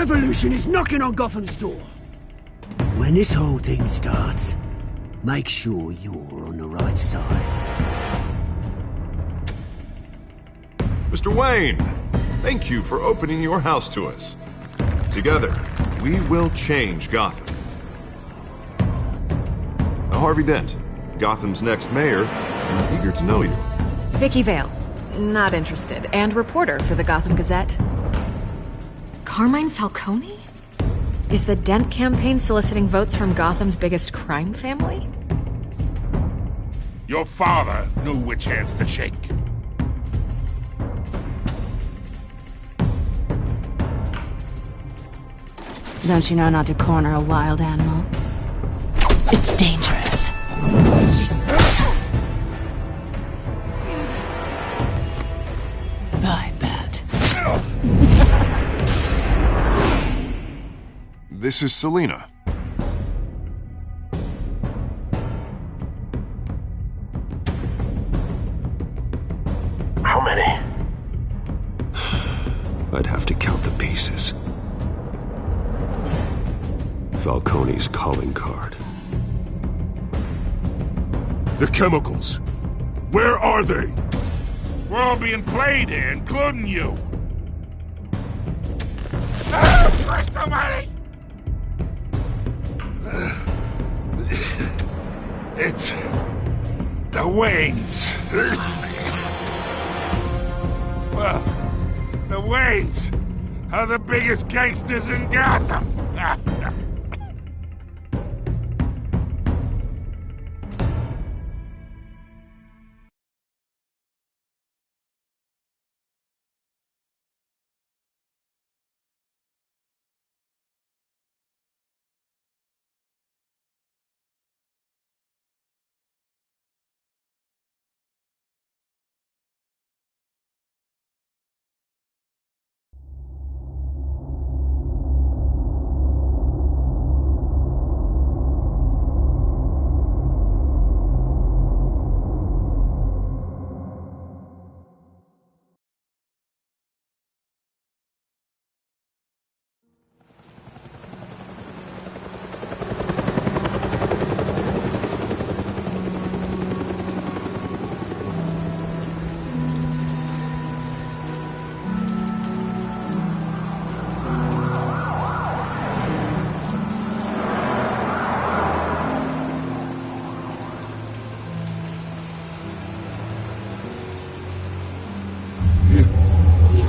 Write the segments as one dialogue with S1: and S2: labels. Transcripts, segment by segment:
S1: revolution is knocking on Gotham's door. When this whole thing starts, make sure you're on the right side.
S2: Mr. Wayne, thank you for opening your house to us. Together, we will change Gotham. Harvey Dent, Gotham's next mayor, I'm eager to know you.
S3: Vicky Vale, not interested, and reporter for the Gotham Gazette. Carmine Falcone? Is the Dent campaign soliciting votes from Gotham's biggest crime family?
S4: Your father knew which hands to shake.
S5: Don't you know not to corner a wild animal? It's dangerous. I bet.
S2: This is Selina.
S6: How many?
S7: I'd have to count the pieces. Falcone's calling card.
S4: The chemicals. Where are they? We're all being played here, including you. Christ almighty! It's the Waynes. Well, the Waynes are the biggest gangsters in Gotham.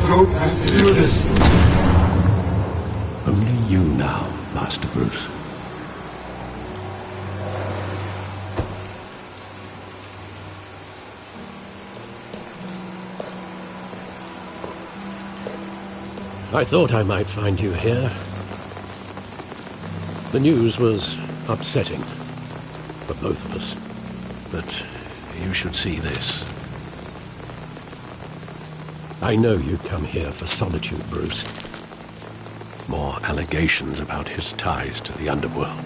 S7: Don't have to do this. Only you now, Master Bruce.
S6: I thought I might find you here. The news was upsetting for both of us. But you should see this. I know you'd come here for solitude, Bruce. More allegations about his ties to the underworld.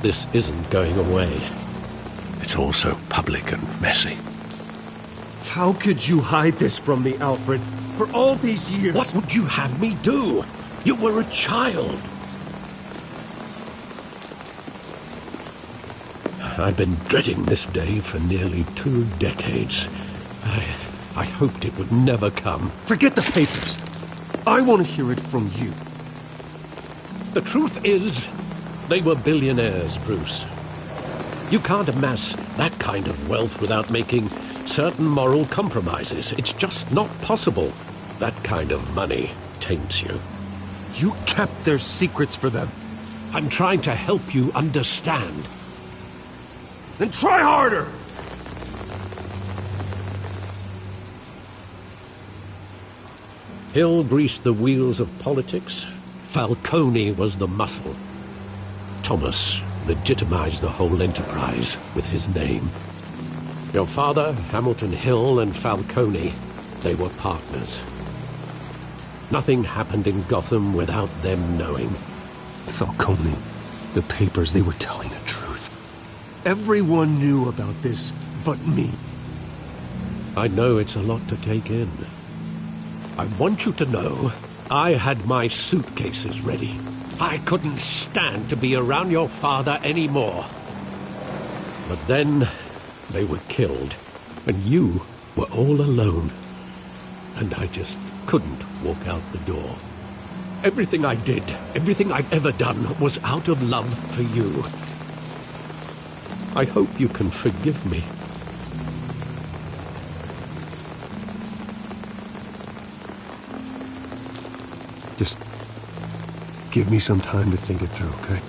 S6: This isn't going away. It's all so public and messy.
S8: How could you hide this from me, Alfred? For all these years...
S6: What would you have me do? You were a child. I've been dreading this day for nearly 2 decades. I hoped it would never come.
S8: Forget the papers. I want to hear it from you.
S6: The truth is, they were billionaires, Bruce. You can't amass that kind of wealth without making certain moral compromises. It's just not possible. That kind of money taints you.
S8: You kept their secrets for them.
S6: I'm trying to help you understand.
S8: Then try harder!
S6: Hill greased the wheels of politics. Falcone was the muscle. Thomas legitimized the whole enterprise with his name. Your father, Hamilton Hill, and Falcone, they were partners. Nothing happened in Gotham without them knowing.
S8: Falcone, the papers, they were telling the truth. Everyone knew about this but me.
S6: I know it's a lot to take in. I want you to know I had my suitcases ready. I couldn't stand to be around your father anymore. But then they were killed, and you were all alone. And I just couldn't walk out the door. Everything I did, everything I've ever done, was out of love for you. I hope you can forgive me.
S8: Just give me some time to think it through, okay?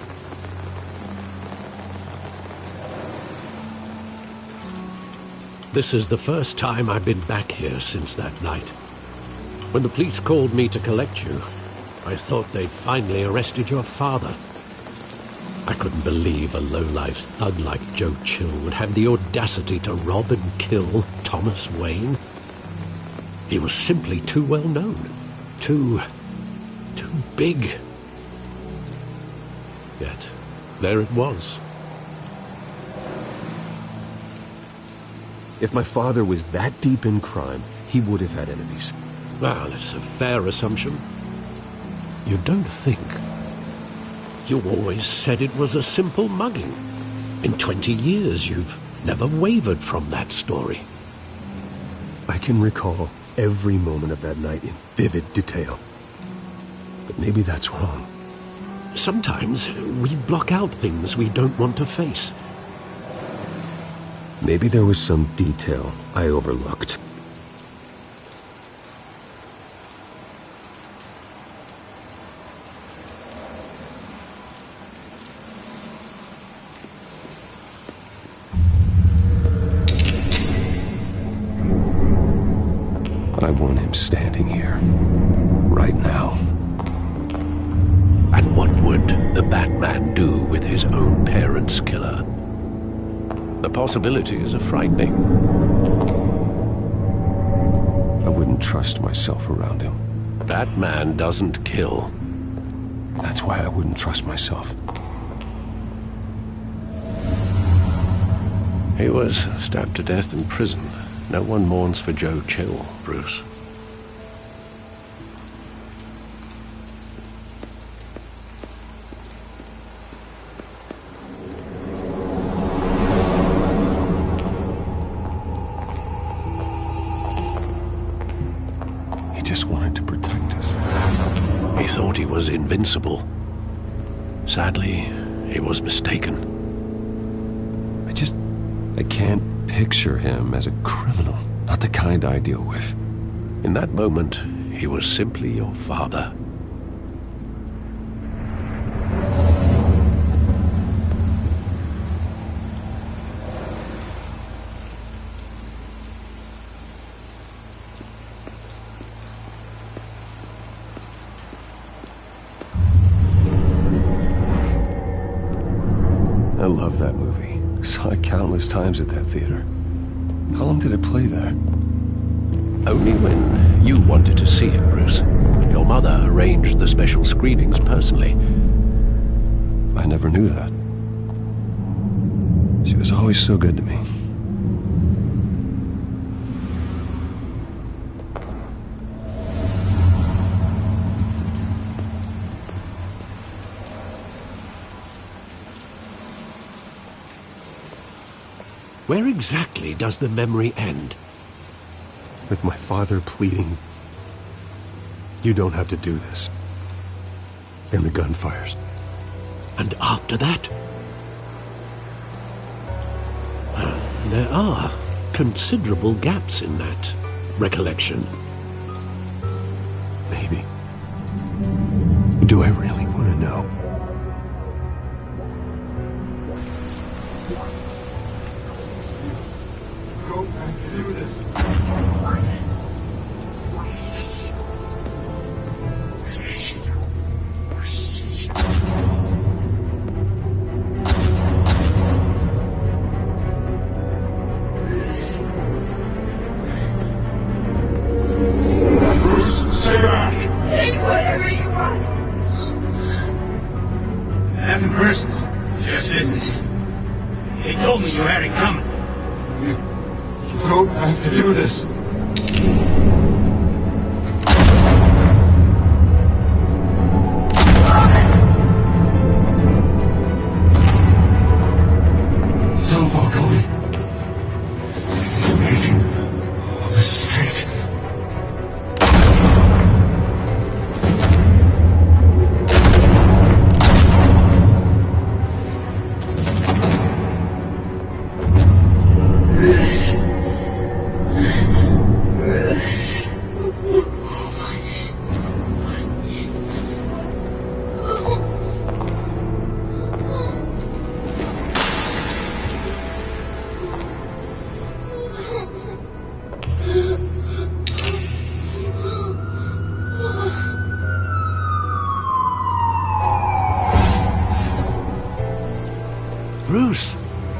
S6: This is the first time I've been back here since that night. When the police called me to collect you, I thought they'd finally arrested your father. I couldn't believe a low-life thug like Joe Chill would have the audacity to rob and kill Thomas Wayne. He was simply too well known. Too big. Yet, there it was.
S8: If my father was that deep in crime, he would have had enemies.
S6: Well, it's a fair assumption. You don't think? You always said it was a simple mugging. In 20 years, you've never wavered from that story.
S8: I can recall every moment of that night in vivid detail. But maybe that's wrong.
S6: Sometimes we block out things we don't want to face.
S8: Maybe there was some detail I overlooked. I want him standing here, right now.
S6: And what would the Batman do with his own parents' killer? The possibilities are frightening.
S8: I wouldn't trust myself around him.
S6: Batman doesn't kill.
S8: That's why I wouldn't trust myself.
S6: He was stabbed to death in prison. No one mourns for Joe Chill, Bruce.
S8: He just wanted to protect us.
S6: He thought he was invincible. Sadly, he was mistaken.
S8: I can't picture him as a criminal. Not the kind I deal with.
S6: In that moment, he was simply your father.
S8: I love that movie. Saw it countless times at that theater. How long did it play there?
S6: Only when you wanted to see it, Bruce. Your mother arranged the special screenings personally.
S8: I never knew that. She was always so good to me.
S6: Where exactly does the memory end?
S8: With my father pleading, "You don't have to do this." And the gun fires.
S6: And after that? There are considerable gaps in that recollection.
S8: Maybe. Do I really want to know?
S1: Nothing personal, just business. He told me you had it coming.
S7: You don't have to do this.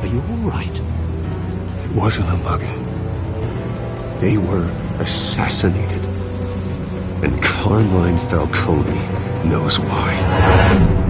S6: Are you all right?
S8: It wasn't a mugging. They were assassinated. And Carmine Falcone knows why.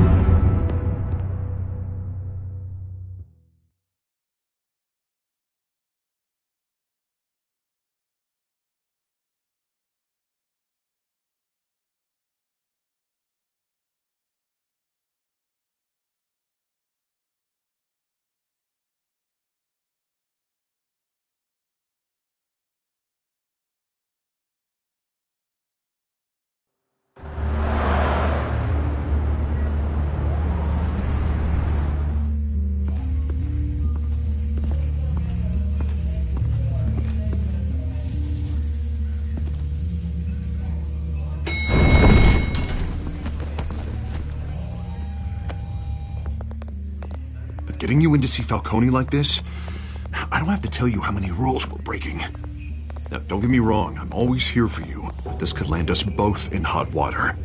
S2: Getting you in to see Falcone like this? I don't have to tell you how many rules we're breaking. Now, don't get me wrong, I'm always here for you, but this could land us both in hot water.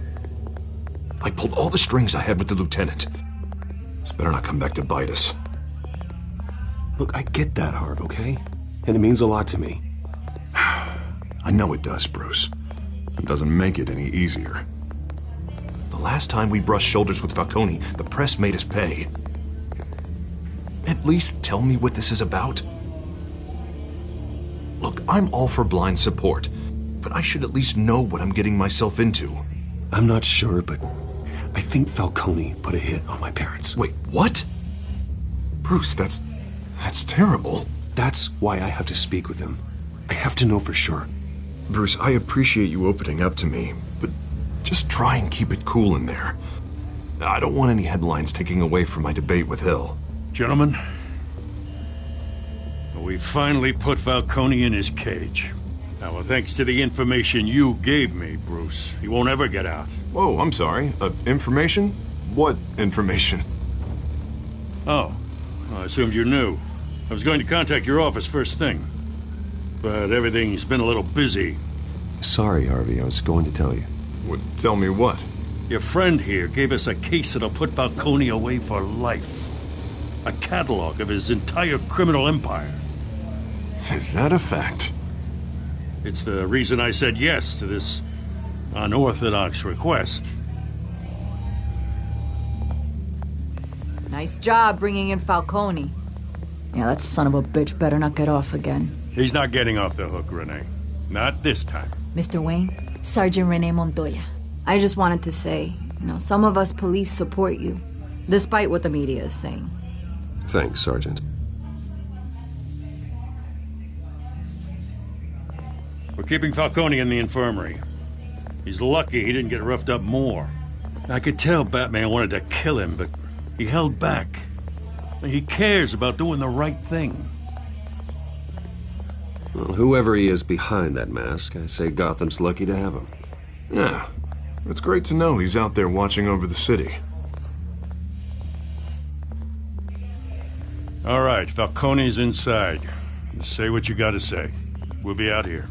S2: I pulled all the strings I had with the lieutenant. This better not come back to bite us.
S8: Look, I get that, Harv, okay? And it means a lot to me.
S2: I know it does, Bruce. It doesn't make it any easier. The last time we brushed shoulders with Falcone, the press made us pay. At least tell me what this is about. Look, I'm all for blind support, but I should at least know what I'm getting myself into.
S8: I'm not sure, but I think Falcone put a hit on my parents.
S2: Wait, what? Bruce, that's terrible.
S8: That's why I have to speak with him. I have to know for sure.
S2: Bruce, I appreciate you opening up to me, but just try and keep it cool in there. I don't want any headlines taking away from my debate with Hill.
S4: Gentlemen, we finally put Falcone in his cage. Now, thanks to the information you gave me, Bruce, he won't ever get out.
S2: Whoa, I'm sorry. Information? What information?
S4: Oh, I assumed you knew. I was going to contact your office first thing, but everything's been a little busy.
S8: Sorry, Harvey, I was going to tell you.
S2: Tell me what?
S4: Your friend here gave us a case that'll put Falcone away for life. A catalog of his entire criminal empire.
S2: Is that a fact?
S4: It's the reason I said yes to this unorthodox request.
S9: Nice job bringing in Falcone. Yeah, that son of a bitch better not get off again.
S4: He's not getting off the hook, Renee. Not this time.
S9: Mr. Wayne, Sergeant Renee Montoya. I just wanted to say, some of us police support you, despite what the media is saying.
S8: Thanks, Sergeant.
S4: We're keeping Falcone in the infirmary. He's lucky he didn't get roughed up more. I could tell Batman wanted to kill him, but he held back. He cares about doing the right thing.
S8: Well, whoever he is behind that mask, I say Gotham's lucky to have him.
S2: Yeah, it's great to know he's out there watching over the city.
S4: All right, Falcone's inside. Say what you gotta say. We'll be out here.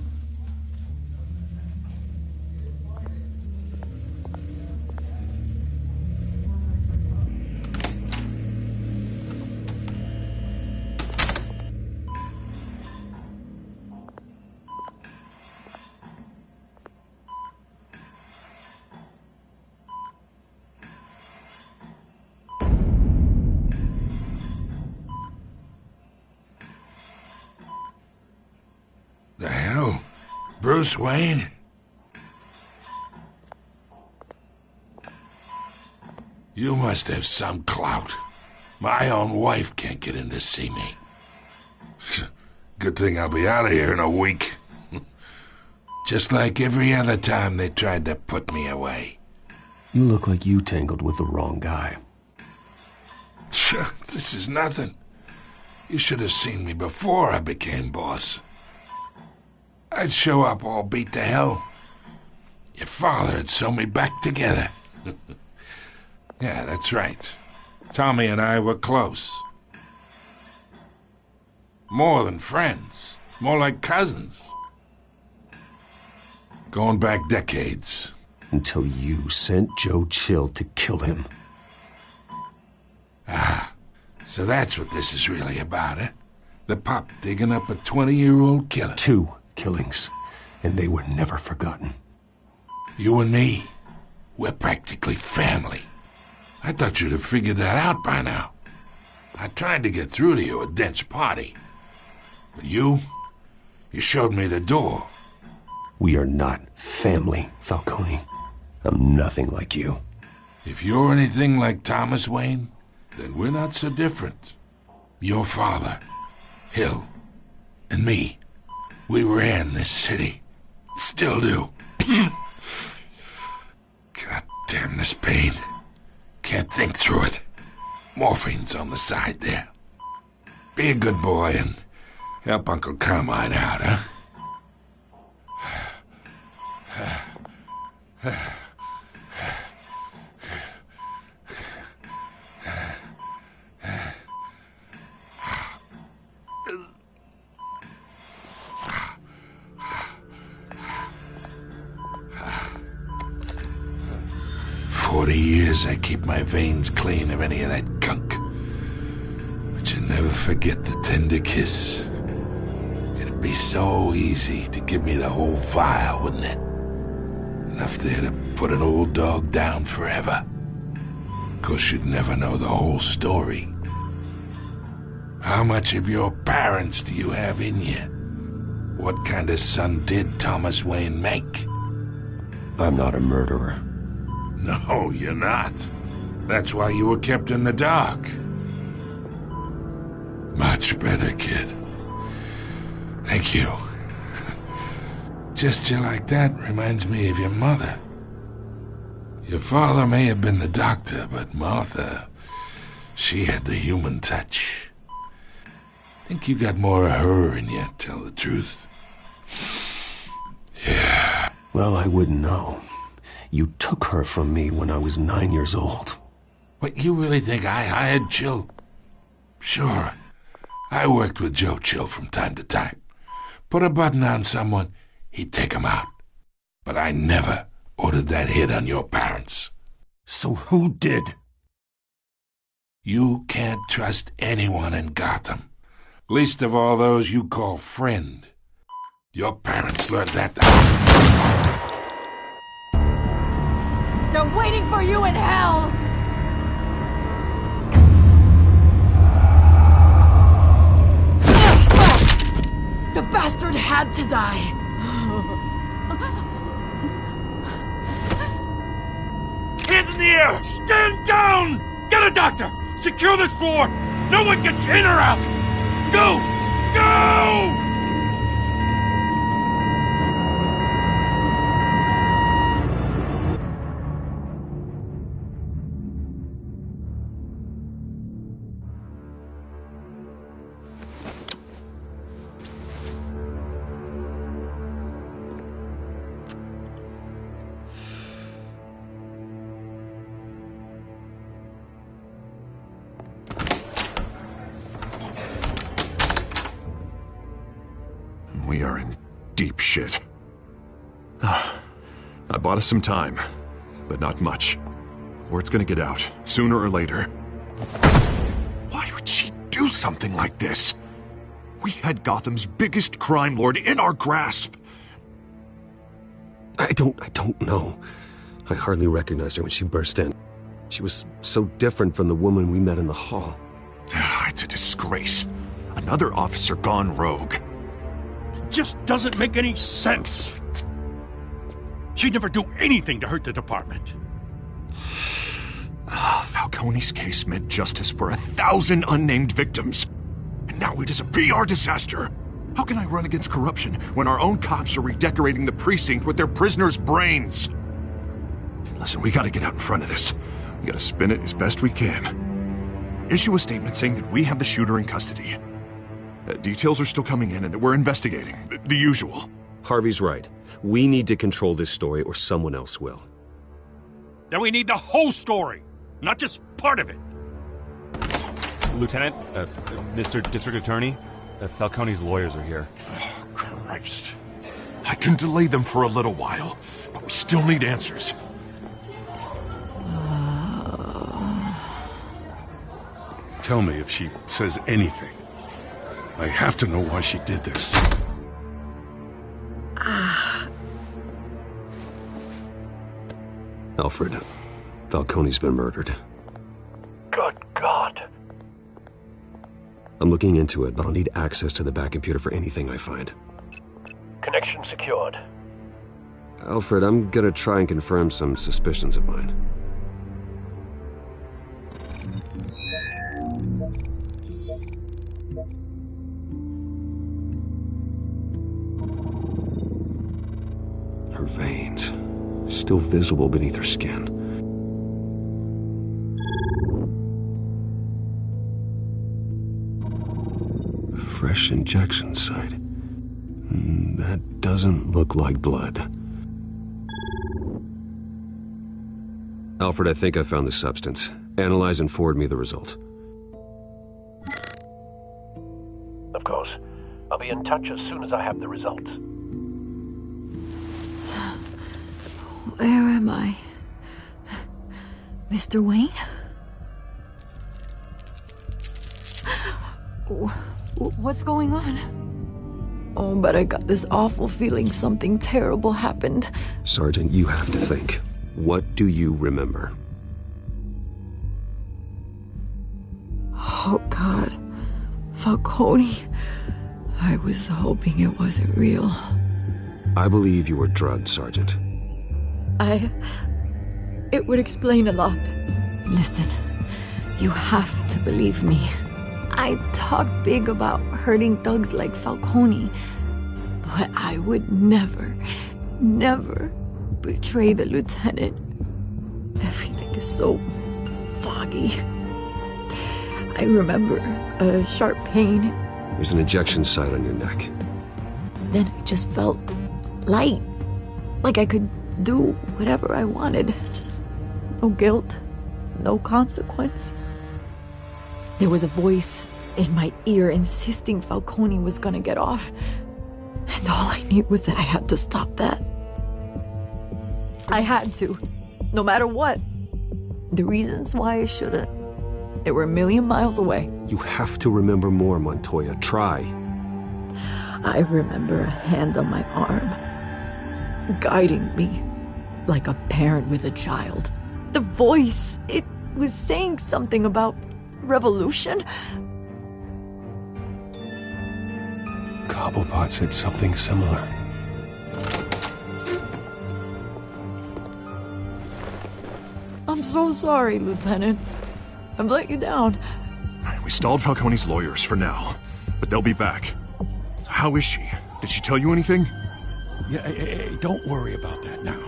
S10: The hell? Bruce Wayne? You must have some clout. My own wife can't get in to see me. Good thing I'll be out of here in a week. Just like every other time they tried to put me away.
S8: You look like you tangled with the wrong guy.
S10: This is nothing. You should have seen me before I became boss. I'd show up all beat to hell. Your father'd sew me back together. Yeah, that's right. Tommy and I were close. More than friends. More like cousins. Going back decades.
S8: Until you sent Joe Chill to kill him.
S10: So that's what this is really about, eh? The pup digging up a 20-year-old killer.
S8: 2 killings, and they were never forgotten.
S10: You and me, we're practically family. I thought you'd have figured that out by now. I tried to get through to you at Dent's party. But you showed me the door.
S8: We are not family, Falcone. I'm nothing like you.
S10: If you're anything like Thomas Wayne, then we're not so different. Your father, Hill, and me, we ran this city. Still do. God damn this pain. Can't think through it. Morphine's on the side there. Be a good boy and help Uncle Carmine out, huh? 40 years I keep my veins clean of any of that gunk. But you never forget the tender kiss. It'd be so easy to give me the whole file, wouldn't it? Enough there to put an old dog down forever. Of course, you'd never know the whole story. How much of your parents do you have in you? What kind of son did Thomas Wayne make?
S8: I'm not a murderer.
S10: No, you're not. That's why you were kept in the dark. Much better, kid. Thank you. Gesture like that reminds me of your mother. Your father may have been the doctor, but Martha, she had the human touch. Think you got more of her in you, tell the truth. Yeah.
S8: Well, I wouldn't know. You took her from me when I was 9 years old.
S10: What, you really think I hired Chill? Sure. I worked with Joe Chill from time to time. Put a button on someone, he'd take him out. But I never ordered that hit on your parents.
S8: So who did?
S10: You can't trust anyone in Gotham. Least of all those you call friend. Your parents learned that.
S9: They're waiting for you in hell! The bastard had to die!
S4: Hands in the air! Stand down! Get a doctor! Secure this floor! No one gets in or out! Go! Go!
S2: We are in deep shit. I bought us some time, but not much. Word's gonna get out, sooner or later. Why would she do something like this? We had Gotham's biggest crime lord in our grasp.
S8: I don't know. I hardly recognized her when she burst in. She was so different from the woman we met in the hall.
S2: It's a disgrace. Another officer gone rogue.
S4: Just doesn't make any sense. She'd never do anything to hurt the department.
S2: Falcone's case meant justice for 1,000 unnamed victims. And now it is a PR disaster. How can I run against corruption when our own cops are redecorating the precinct with their prisoners' brains? Listen, we gotta get out in front of this. We gotta spin it as best we can. Issue a statement saying that we have the shooter in custody. Details are still coming in and that we're investigating. The usual.
S8: Harvey's right. We need to control this story or someone else will.
S4: Then we need the whole story, not just part of it.
S11: Lieutenant, Mr. District Attorney, Falcone's lawyers are here.
S2: Oh, Christ. I can delay them for a little while, but we still need answers.
S10: tell me if she says anything. I have to know why she did this.
S8: Alfred, Falcone's been murdered.
S6: Good God.
S8: I'm looking into it, but I'll need access to the back computer for anything I find.
S6: Connection secured.
S8: Alfred, I'm gonna try and confirm some suspicions of mine. Her veins, still visible beneath her skin. Fresh injection site. That doesn't look like blood. Alfred, I think I found the substance. Analyze and forward me the result.
S6: Of course. I'll be in touch as soon as I have the results.
S9: Where am I? Mr. Wayne? What's going on? Oh, but I got this awful feeling something terrible happened.
S8: Sergeant, you have to think. What do you remember?
S9: Oh, God. Falcone. I was hoping it wasn't real.
S8: I believe you were drugged, Sergeant.
S9: It would explain a lot. Listen, you have to believe me. I talk big about hurting thugs like Falcone, but I would never betray the lieutenant. Everything is so foggy. I remember a sharp pain.
S8: There's an injection site on your neck.
S9: Then I just felt light, like I could do whatever I wanted. No guilt, no consequence. There was a voice in my ear insisting Falcone was gonna get off. And all I knew was that I had to stop that. I had to, no matter what. The reasons why I shouldn't, they were a million miles away.
S8: You have to remember more, Montoya. Try.
S9: I remember a hand on my arm, guiding me like a parent with a child. The voice, it was saying something about revolution.
S8: Cobblepot said something similar.
S9: I'm so sorry, Lieutenant. I've let you down.
S2: We stalled Falcone's lawyers for now, but they'll be back. How is she? Did she tell you anything?
S10: Yeah, hey, don't worry about that now.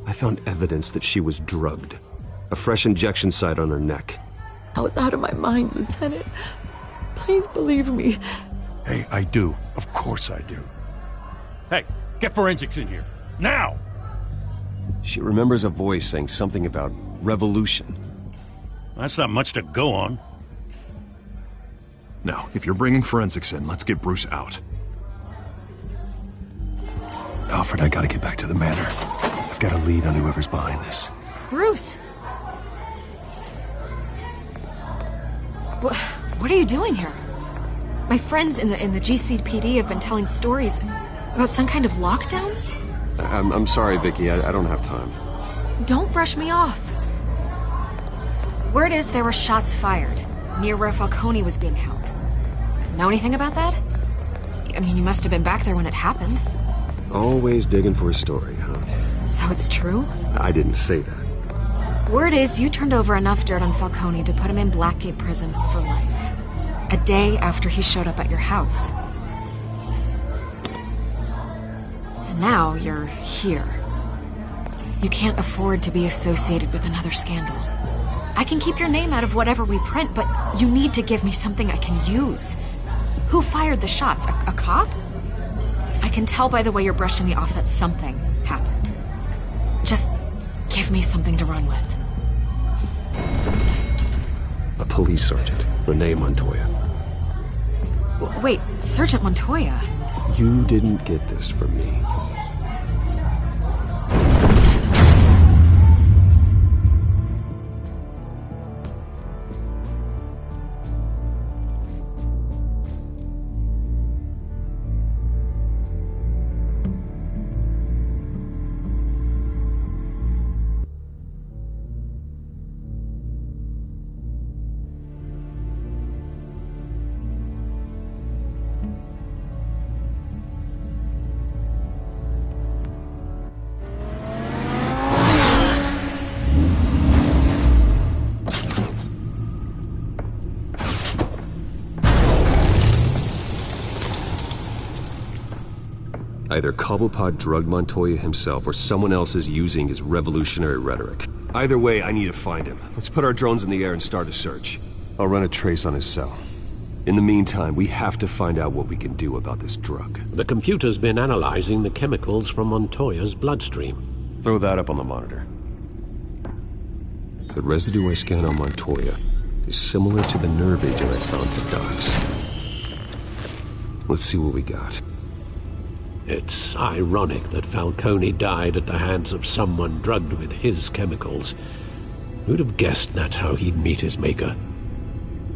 S8: I found evidence that she was drugged. A fresh injection site on her neck.
S9: I was out of my mind, Lieutenant. Please believe me.
S10: Hey, I do. Of course I do.
S4: Hey, get forensics in here. Now!
S8: She remembers a voice saying something about revolution.
S4: That's not much to go on.
S2: Now, if you're bringing forensics in, let's get Bruce out.
S8: Alfred, I gotta get back to the manor. I've got a lead on whoever's behind this.
S3: Bruce! What are you doing here? My friends in the GCPD have been telling stories about some kind of lockdown?
S8: I'm sorry, Vicky. I don't have time.
S3: Don't brush me off. Word is there were shots fired near where Falcone was being held. Know anything about that? I mean, you must have been back there when it happened.
S8: Always digging for a story, huh?
S3: So it's true?
S8: I didn't say that.
S3: Word is you turned over enough dirt on Falcone to put him in Blackgate Prison for life. A day after he showed up at your house. And now you're here. You can't afford to be associated with another scandal. I can keep your name out of whatever we print, but you need to give me something I can use. Who fired the shots? A cop? I can tell by the way you're brushing me off that something happened. Just give me something to run with.
S8: A police sergeant, Renee Montoya.
S3: Wait, Sergeant Montoya?
S8: You didn't get this from me.
S12: Either Cobblepot drugged Montoya himself or someone else is using his revolutionary rhetoric. Either way, I need to find him. Let's put our drones in the air and start a search. I'll run a trace on his cell. In the meantime, we have to find out what we can do about this drug.
S6: The computer's been analyzing the chemicals from Montoya's bloodstream.
S12: Throw that up on the monitor. The residue I scanned on Montoya is similar to the nerve agent I found at the docks. Let's see what we got.
S6: It's ironic that Falcone died at the hands of someone drugged with his chemicals. Who'd have guessed that's how he'd meet his maker?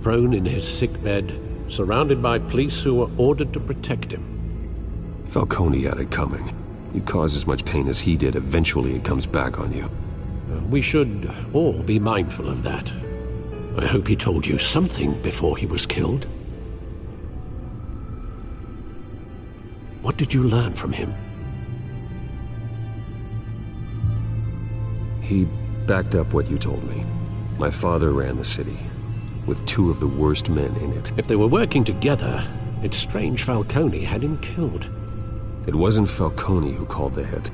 S6: Prone in his sickbed, surrounded by police who were ordered to protect him.
S12: Falcone had it coming. You cause as much pain as he did, eventually it comes back on you.
S6: We should all be mindful of that. I hope he told you something before he was killed. What did you learn from him?
S12: He backed up what you told me. My father ran the city, with two of the worst men in it.
S6: If they were working together, it's strange Falcone had him killed.
S12: It wasn't Falcone who called the hit.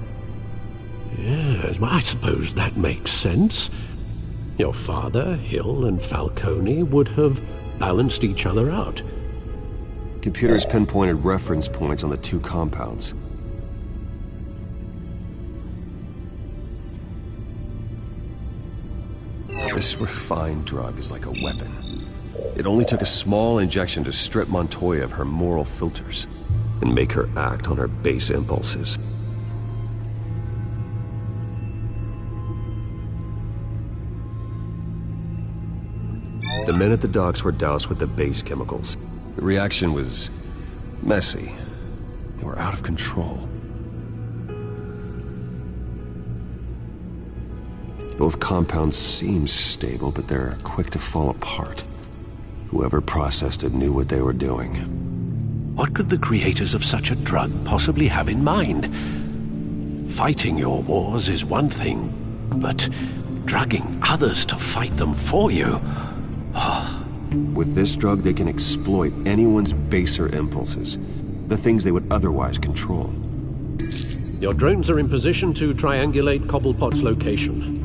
S6: Yes, well, I suppose that makes sense. Your father, Hill, and Falcone would have balanced each other out.
S12: Computers pinpointed reference points on the two compounds. This refined drug is like a weapon. It only took a small injection to strip Montoya of her moral filters and make her act on her base impulses. The men at the docks were doused with the base chemicals. The reaction was messy. They were out of control. Both compounds seem stable, but they're quick to fall apart. Whoever processed it knew what they were doing.
S6: What could the creators of such a drug possibly have in mind? Fighting your wars is one thing, but drugging others to fight them for you...
S12: With this drug, they can exploit anyone's baser impulses, the things they would otherwise control.
S6: Your drones are in position to triangulate Cobblepot's location.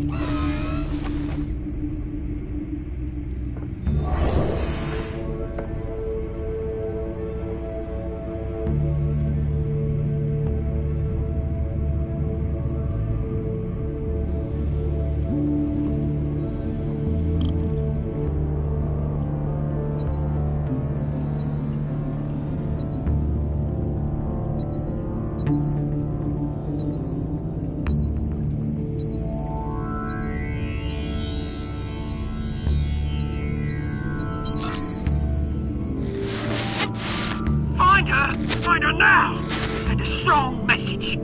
S1: Find her now! Send a strong message.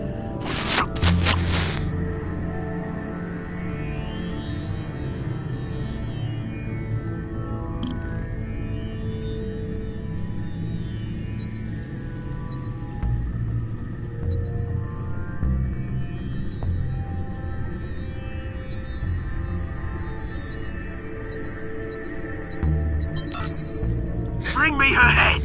S1: Bring me her head!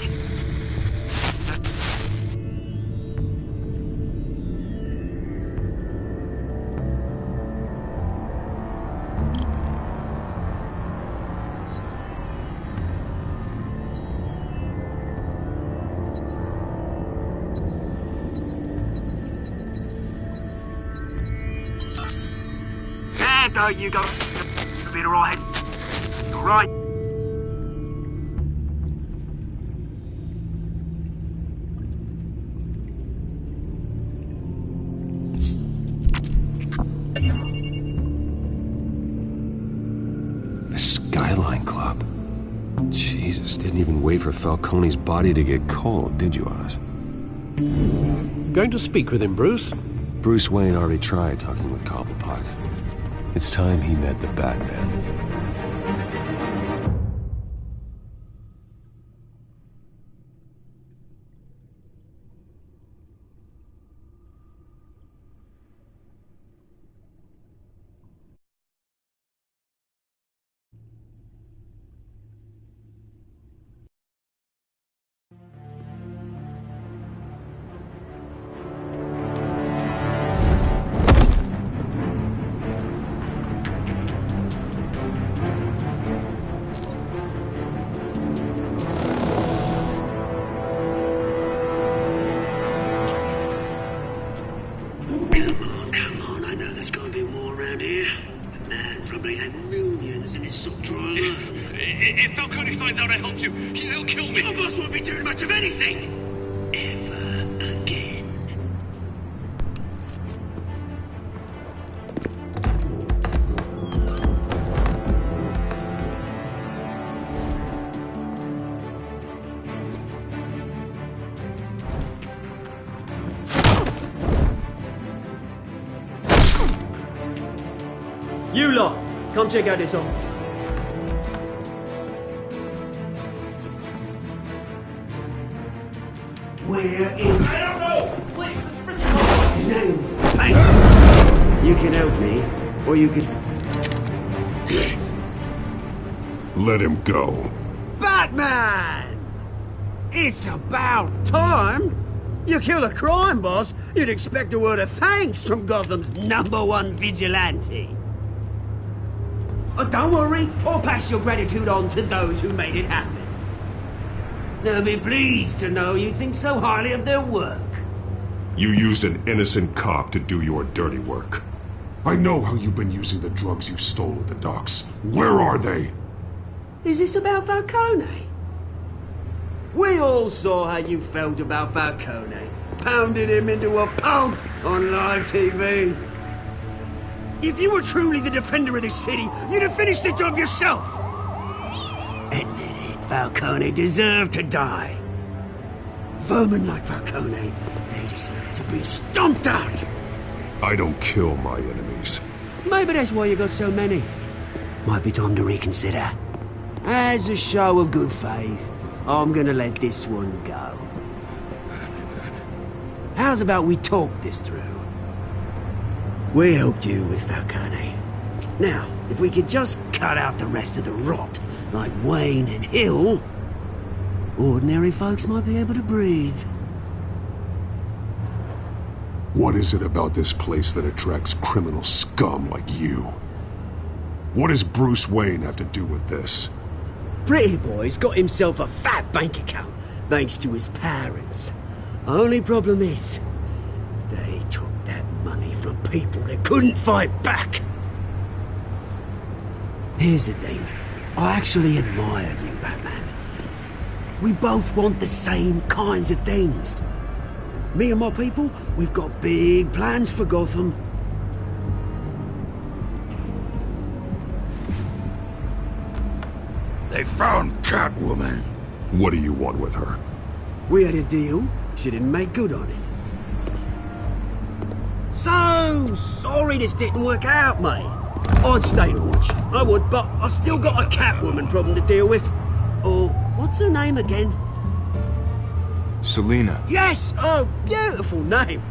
S1: There you go. Been alright. You're right.
S12: The Skyline Club. Jesus, didn't even wait for Falcone's body to get cold, did you, Oz?
S6: Going to speak with him, Bruce?
S12: Bruce Wayne already tried talking with Cobblepot. It's time he met the Batman.
S1: probably had millions in his sock drawer alone.
S12: If Falcone finds out I helped you, he'll kill me.
S1: Your boss won't be doing much of anything. Ever again.
S13: You lot, come check out this office.
S1: Where is... I don't know! Please, name's Bank. You can help me, or you could...
S2: Let him go.
S1: Batman! It's about time! You kill a crime boss, you'd expect a word of thanks from Gotham's #1 vigilante. Oh, don't worry, I'll pass your gratitude on to those who made it happen. They'll be pleased to know you think so highly of their work.
S2: You used an innocent cop to do your dirty work. I know how you've been using the drugs you stole at the docks. Where are they?
S1: Is this about Falcone? We all saw how you felt about Falcone. Pounded him into a pulp on live TV. If you were truly the defender of this city, you'd have finished the job yourself. Admit it, Falcone deserved to die. Vermin like Falcone, they deserve to be stomped out.
S2: I don't kill my enemies.
S1: Maybe that's why you got so many. Might be time to reconsider. As a show of good faith, I'm gonna let this one go. How's about we talk this through? We helped you with Falcone. Now, if we could just cut out the rest of the rot, like Wayne and Hill, ordinary folks might be able to breathe.
S2: What is it about this place that attracts criminal scum like you? What does Bruce Wayne have to do with this?
S1: Pretty Boy's got himself a fat bank account, thanks to his parents. Only problem is, they took that money from people that couldn't fight back. Here's the thing. I actually admire you, Batman. We both want the same kinds of things. Me and my people, we've got big plans for Gotham.
S10: They found Catwoman.
S2: What do you want with her?
S1: We had a deal. She didn't make good on it. So sorry this didn't work out, mate. I'd stay to watch. I would, but I still got a Catwoman problem to deal with. Oh, what's her name again?
S11: Selina.
S1: Yes! Oh, beautiful name.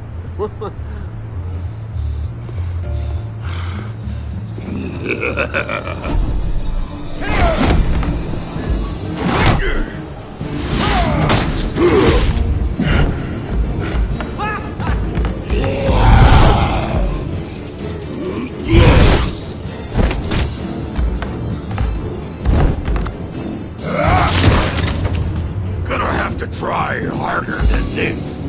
S10: Gonna have to try harder than this.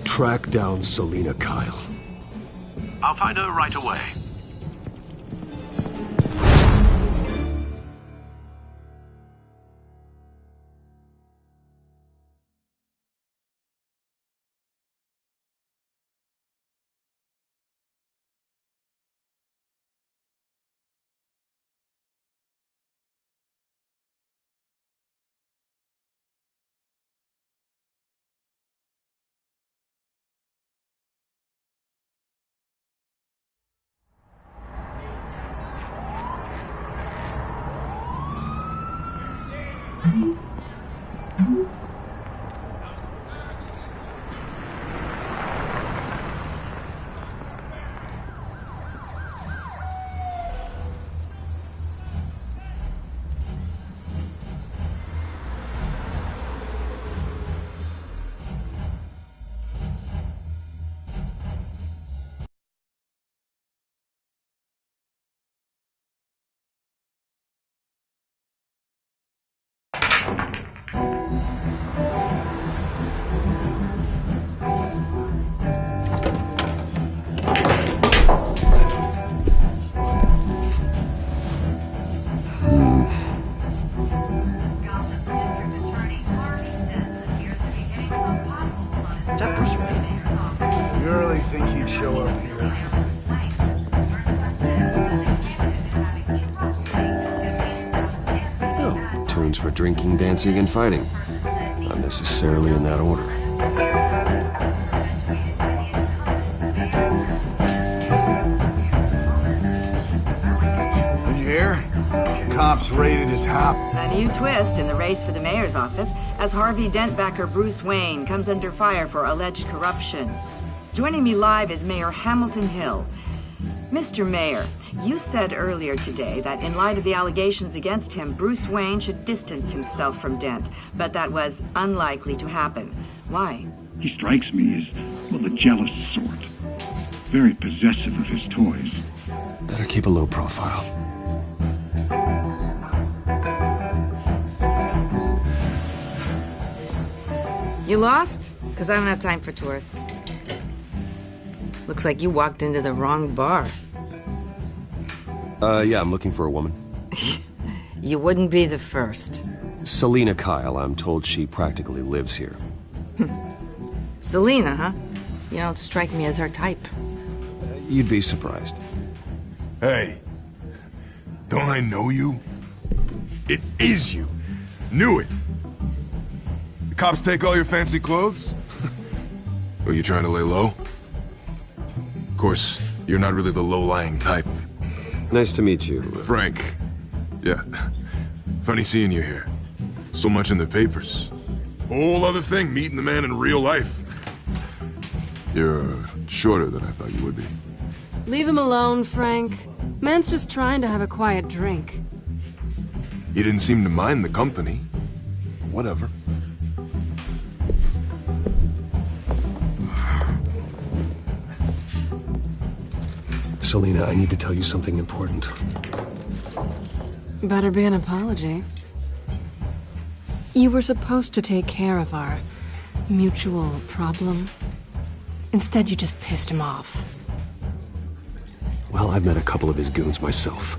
S6: Track down Selina Kyle.
S14: I'll find her right away.
S7: show up here.
S12: Oh, tunes for drinking, dancing, and fighting. Not necessarily in that order.
S7: Did you hear? Cops raided his hop.
S15: A new twist in the race for the mayor's office as Harvey Dent backer Bruce Wayne comes under fire for alleged corruption. Joining me live is Mayor Hamilton Hill. Mr. Mayor, you said earlier today that in light of the allegations against him, Bruce Wayne should distance himself from Dent, but that was unlikely to happen. Why?
S16: He strikes me as, well, the jealous sort. Very possessive of his toys.
S12: Better keep a low profile.
S17: You lost? Because I don't have time for tourists. Looks like you walked into the wrong bar.
S12: Yeah, I'm looking for a woman.
S17: You wouldn't be the first.
S12: Selina Kyle, I'm told she practically lives here.
S17: Selina, huh? You don't strike me as her type.
S12: You'd be surprised.
S18: Hey, don't I know you? It is you. Knew it. The cops take all your fancy clothes? Are you trying to lay low? Of course, you're not really the low-lying type.
S12: Nice to meet you.
S18: Frank. Yeah. Funny seeing you here. So much in the papers. Whole other thing, meeting the man in real life. You're shorter than I thought you would be.
S19: Leave him alone, Frank. Man's just trying to have a quiet drink.
S18: You didn't seem to mind the company. Whatever.
S6: Selina, I need to tell you something important.
S19: Better be an apology. You were supposed to take care of our mutual problem. Instead, you just pissed him off.
S6: Well, I've met a couple of his goons myself.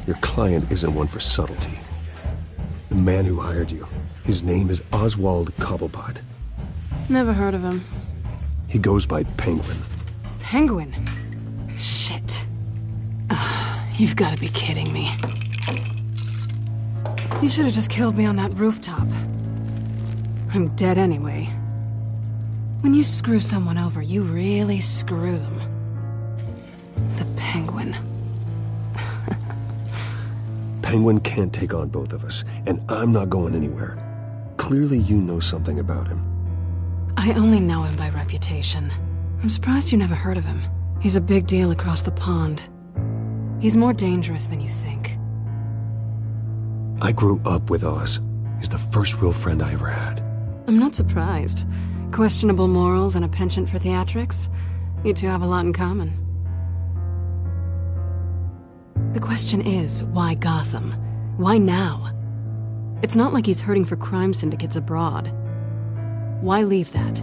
S6: Your client isn't one for subtlety. The man who hired you, his name is Oswald Cobblepot.
S19: Never heard of him.
S6: He goes by Penguin.
S19: Penguin? Shit. Ugh, you've got to be kidding me. You should have just killed me on that rooftop. I'm dead anyway. When you screw someone over, you really screw them. The Penguin.
S6: Penguin can't take on both of us, and I'm not going anywhere. Clearly you know something about him.
S19: I only know him by reputation. I'm surprised you never heard of him. He's a big deal across the pond. He's more dangerous than you think.
S6: I grew up with Oz. He's the first real friend I ever had.
S19: I'm not surprised. Questionable morals and a penchant for theatrics. You two have a lot in common. The question is, why Gotham? Why now? It's not like he's hurting for crime syndicates abroad. Why leave that?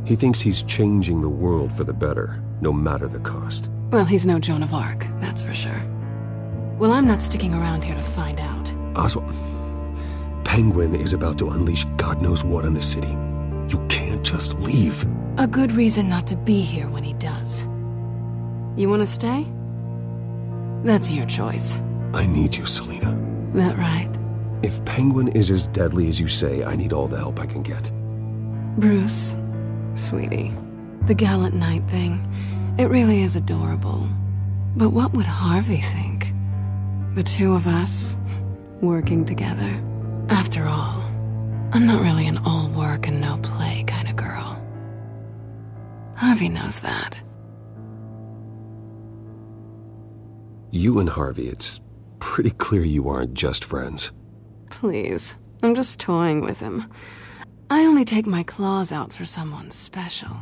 S6: He thinks he's changing the world for the better, no matter the cost.
S19: Well, he's no Joan of Arc, that's for sure. Well, I'm not sticking around here to find out.
S6: Oswald, Penguin is about to unleash God knows what on the city. You can't just leave.
S19: A good reason not to be here when he does. You want to stay? That's your choice.
S6: I need you, Selina.
S19: That right?
S6: If Penguin is as deadly as you say, I need all the help I can get.
S19: Bruce, sweetie, the gallant knight thing, it really is adorable. But what would Harvey think? The two of us, working together. After all, I'm not really an all work and no play kind of girl. Harvey knows that.
S6: You and Harvey, it's pretty clear you aren't just friends.
S19: Please, I'm just toying with him. I only take my claws out for someone special.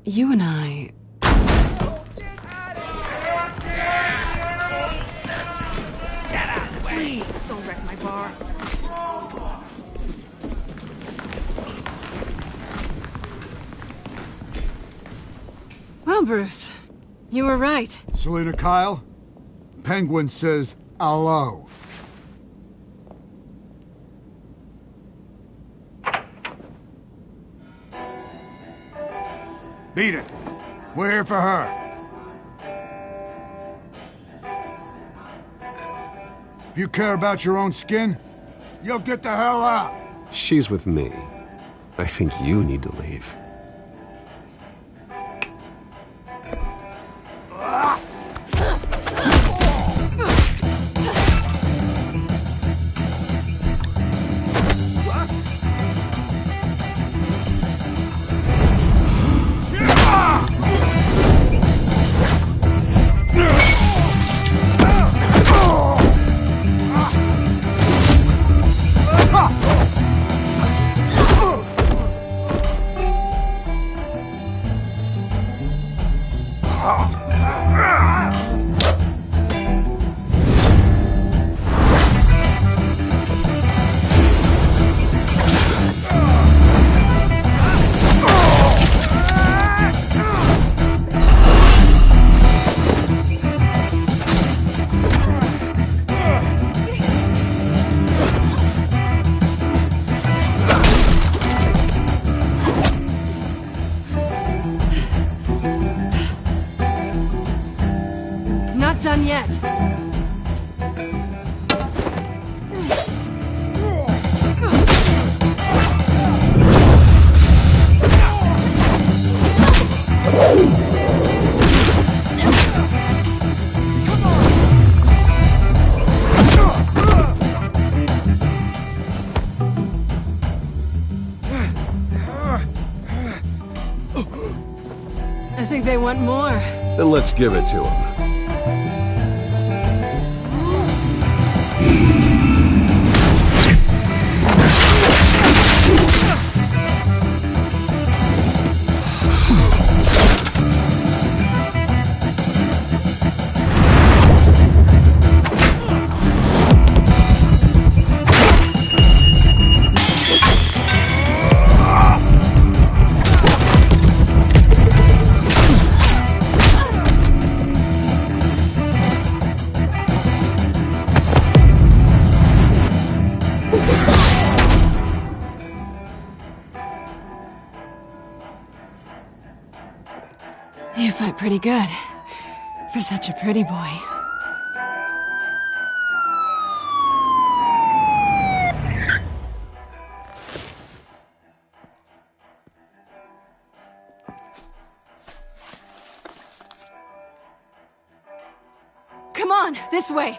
S19: You and I...
S3: Please, don't wreck my bar.
S19: Well, Bruce, you were right.
S7: Selina Kyle, Penguin says hello. Beat it. We're here for her. If you care about your own skin, you'll get the hell out.
S12: She's with me. I think you need to leave.
S3: Not done yet. I think they want more.
S12: Then let's give it to them.
S19: You fight pretty good. For such a pretty boy.
S3: Come on, this way.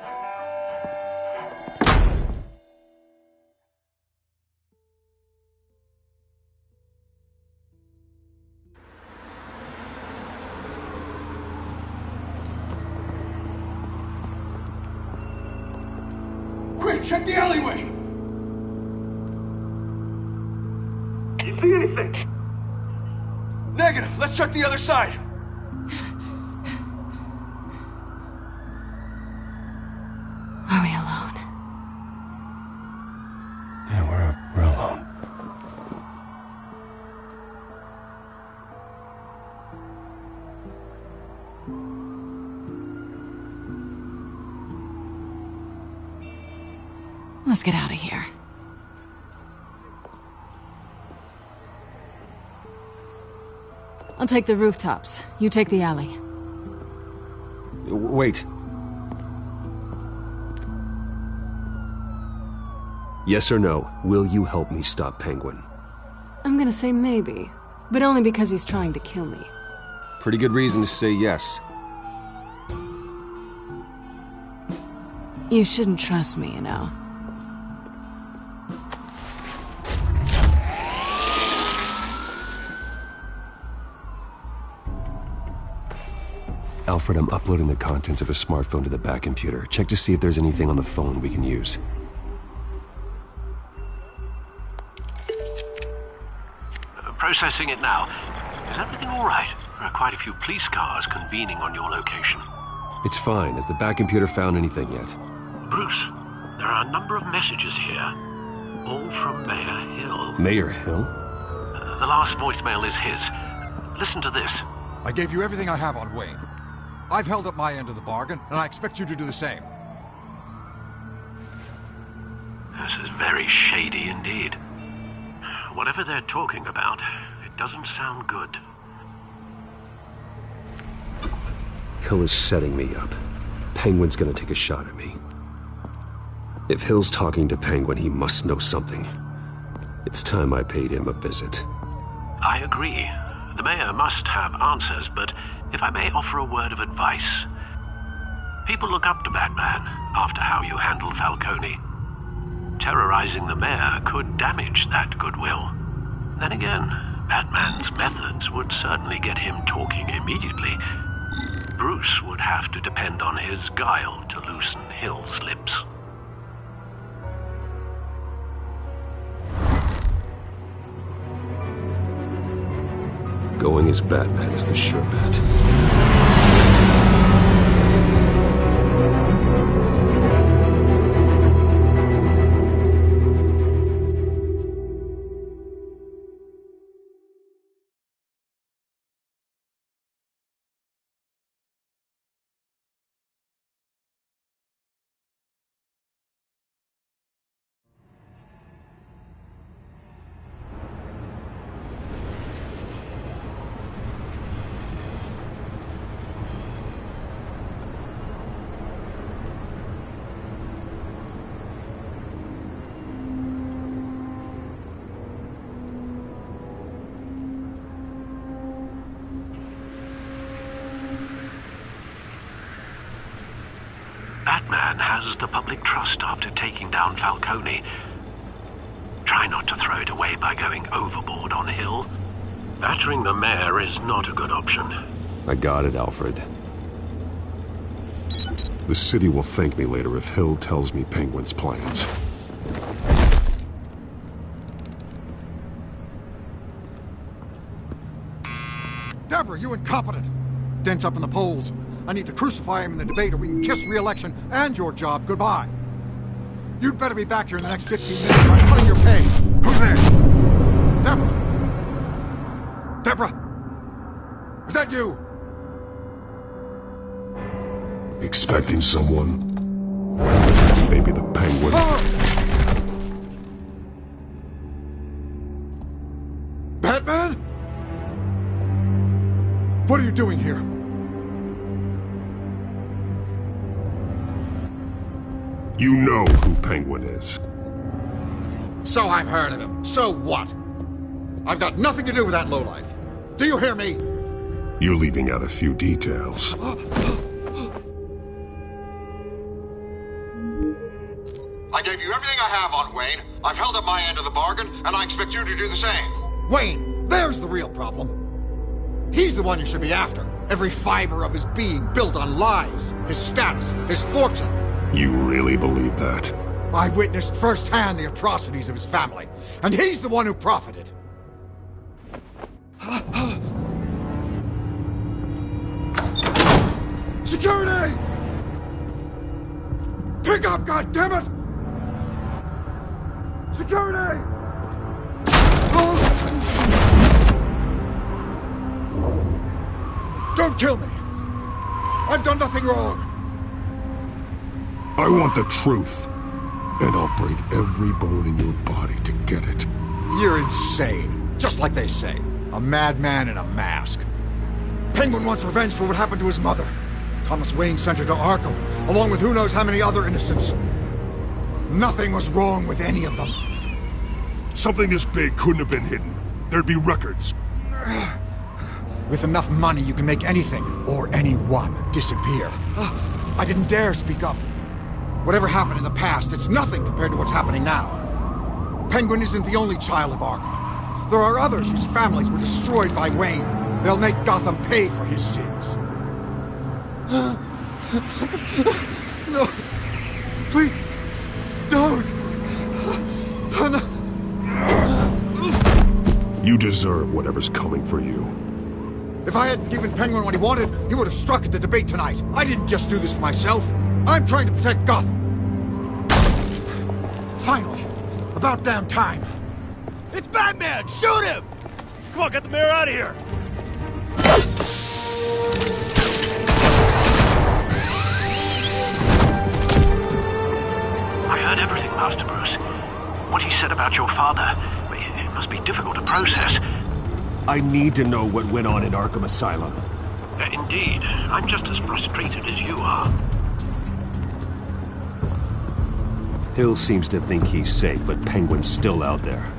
S7: Quick, check the alleyway!
S14: You see anything?
S7: Negative. Let's check the other side.
S19: Are we alone?
S8: Yeah, we're alone.
S19: Let's get out of here. I'll take the rooftops. You take the alley.
S12: Wait. Yes or no, will you help me stop Penguin?
S19: I'm gonna say maybe, but only because he's trying to kill me.
S12: Pretty good reason to say yes.
S19: You shouldn't trust me, you know.
S12: Alfred, I'm uploading the contents of a smartphone to the back computer. Check to see if there's anything on the phone we can use.
S14: Processing it now. Is everything all right? There are quite a few police cars convening on your location.
S12: It's fine. Has the back computer found anything yet?
S14: Bruce, there are a number of messages here. All from Mayor Hill.
S12: Mayor Hill?
S14: The last voicemail is his. Listen to this.
S20: I gave you everything I have on Wayne. I've held up my end of the bargain, and I expect you to do the same.
S14: This is very shady indeed. Whatever they're talking about, it doesn't sound good.
S12: Hill is setting me up. Penguin's gonna take a shot at me. If Hill's talking to Penguin, he must know something. It's time I paid him a visit.
S14: I agree. The mayor must have answers, but if I may offer a word of advice. People look up to Batman after how you handled Falcone. Terrorizing the mayor could damage that goodwill. Then again, Batman's methods would certainly get him talking immediately. Bruce would have to depend on his guile to loosen Hill's lips.
S12: Going as Batman is the sure bet.
S14: Batman has the public trust after taking down Falcone. Try not to throw it away by going overboard on Hill. Battering the mayor is not a good option.
S12: I got it, Alfred. The city will thank me later if Hill tells me Penguin's plans.
S20: Deborah, you incompetent! Dent's up in the polls. I need to crucify him in the debate or we can kiss re-election and your job goodbye. You'd better be back here in the next 15 minutes or I'm cutting your pay. Who's there? Deborah? Deborah? Is that you?
S2: Expecting someone? Maybe the Penguin?
S20: Batman? What are you doing here?
S2: You know who Penguin is.
S20: So I've heard of him. So what? I've got nothing to do with that lowlife. Do you hear me?
S2: You're leaving out a few details.
S20: I gave you everything I have on Wayne. I've held up my end of the bargain, and I expect you to do the same. Wayne, there's the real problem. He's the one you should be after. Every fiber of his being built on lies, his status, his fortune.
S2: You really believe that?
S20: I witnessed firsthand the atrocities of his family, and he's the one who profited. Security! Pick up, goddammit! Security! Don't kill me! I've done nothing wrong!
S2: I want the truth, and I'll break every bone in your body to get it.
S20: You're insane. Just like they say. A madman in a mask. Penguin wants revenge for what happened to his mother. Thomas Wayne sent her to Arkham, along with who knows how many other innocents. Nothing was wrong with any of them.
S2: Something this big couldn't have been hidden. There'd be records.
S20: With enough money, you can make anything, or anyone, disappear. I didn't dare speak up. Whatever happened in the past, it's nothing compared to what's happening now. Penguin isn't the only child of Arkham. There are others whose families were destroyed by Wayne. They'll make Gotham pay for his sins. No. Please. Don't.
S2: You deserve whatever's coming for you.
S20: If I hadn't given Penguin what he wanted, he would have struck at the debate tonight. I didn't just do this for myself. I'm trying to protect Gotham. Finally. About damn time.
S4: It's Batman! Shoot him! Come on, get the mayor out of here!
S14: I heard everything, Master Bruce. What he said about your father, it must be difficult to process.
S12: I need to know what went on in Arkham Asylum.
S14: Indeed. I'm just as frustrated as you are.
S12: Hill seems to think he's safe, but Penguin's still out there.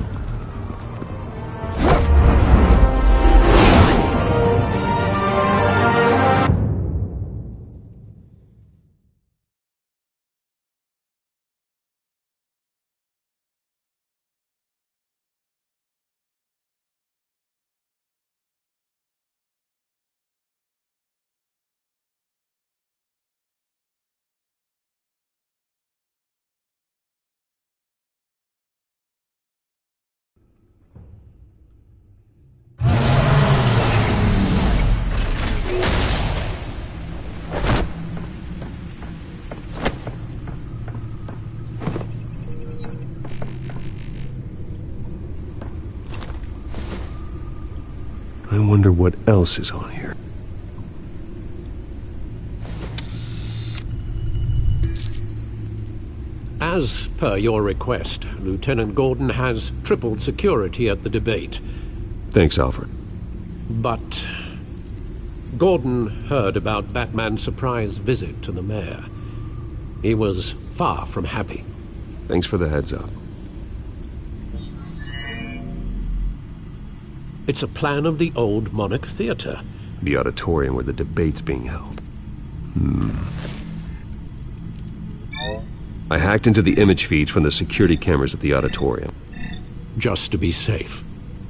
S12: I wonder what else is on here.
S6: As per your request, Lieutenant Gordon has tripled security at the debate.
S12: Thanks, Alfred.
S6: But Gordon heard about Batman's surprise visit to the mayor. He was far from happy.
S12: Thanks for the heads up.
S6: It's a plan of the old Monarch Theater.
S12: The auditorium where the debate's being held. I hacked into the image feeds from the security cameras at the auditorium.
S6: Just to be safe.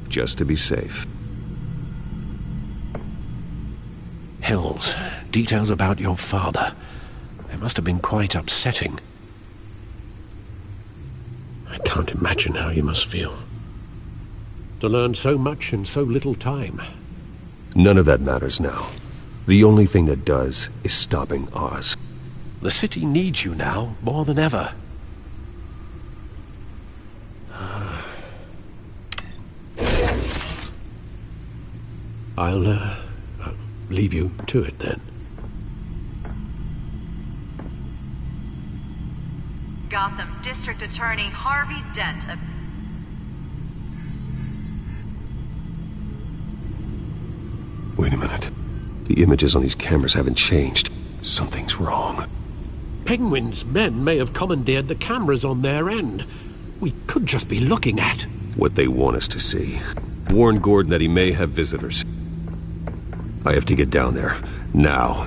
S12: Just to be safe.
S6: Hills, details about your father. They must have been quite upsetting. I can't imagine how you must feel. To learn so much in so little time.
S12: None of that matters now. The only thing that does is stopping Oz.
S6: The city needs you now, more than ever. I'll leave you to it then.
S21: Gotham District Attorney Harvey Dent.
S12: Wait a minute. The images on these cameras haven't changed. Something's wrong.
S6: Penguin's men may have commandeered the cameras on their end. We could just be looking at
S12: what they want us to see. Warn Gordon that he may have visitors. I have to get down there. Now.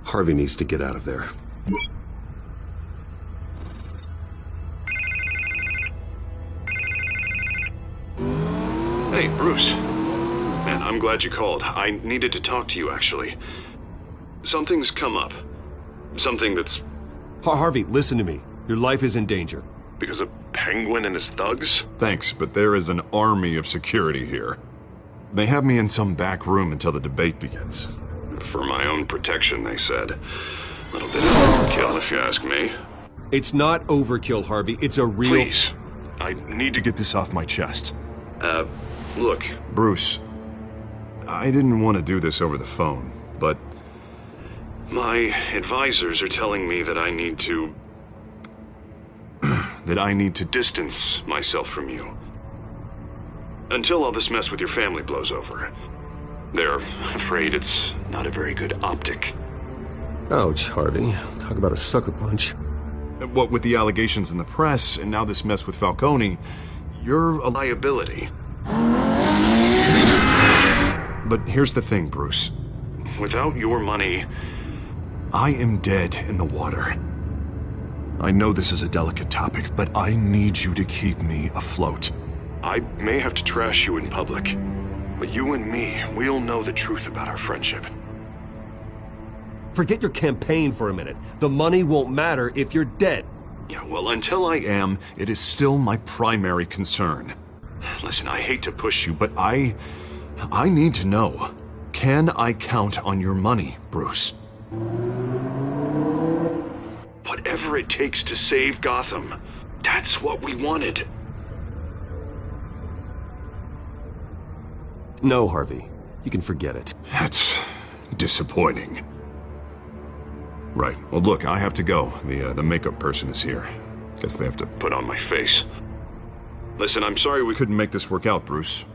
S12: Harvey needs to get out of there.
S2: Hey, Bruce. Man, I'm glad you called. I needed to talk to you, actually. Something's come up. Something that's...
S12: Harvey, listen to me. Your life is in danger.
S2: Because of Penguin and his thugs?
S18: Thanks, but there is an army of security here. They have me in some back room until the debate begins.
S2: For my own protection, they said. A little bit of overkill, if you ask me.
S12: It's not overkill, Harvey. It's a real...
S2: Please. I need to
S18: get this off my chest.
S2: Look.
S18: Bruce, I didn't want to do this over the phone, but...
S2: My advisors are telling me that I need to...
S18: that I need to
S2: distance myself from you. Until all this mess with your family blows over. They're afraid it's not a very good optic.
S12: Ouch, Harvey. Talk about a sucker punch.
S18: What with the allegations in the press, and now this mess with Falcone, you're a
S2: liability.
S18: But here's the thing, Bruce.
S2: Without your money...
S18: I am dead in the water. I know this is a delicate topic, but I need you to keep me afloat.
S2: I may have to trash you in public. But you and me, we'll know the truth about our friendship.
S12: Forget your campaign for a minute. The money won't matter if you're dead.
S2: Yeah, well, until I
S18: am, it is still my primary concern.
S2: Listen, I hate to push you,
S18: but I need to know.
S2: Can I count on your money, Bruce? Whatever it takes to save Gotham. That's what we wanted.
S12: No, Harvey. You can forget it.
S2: That's disappointing. Right. Well, look, I have to go. The makeup person is here. Guess they have to put on my face. Listen, I'm sorry we couldn't make this work out, Bruce.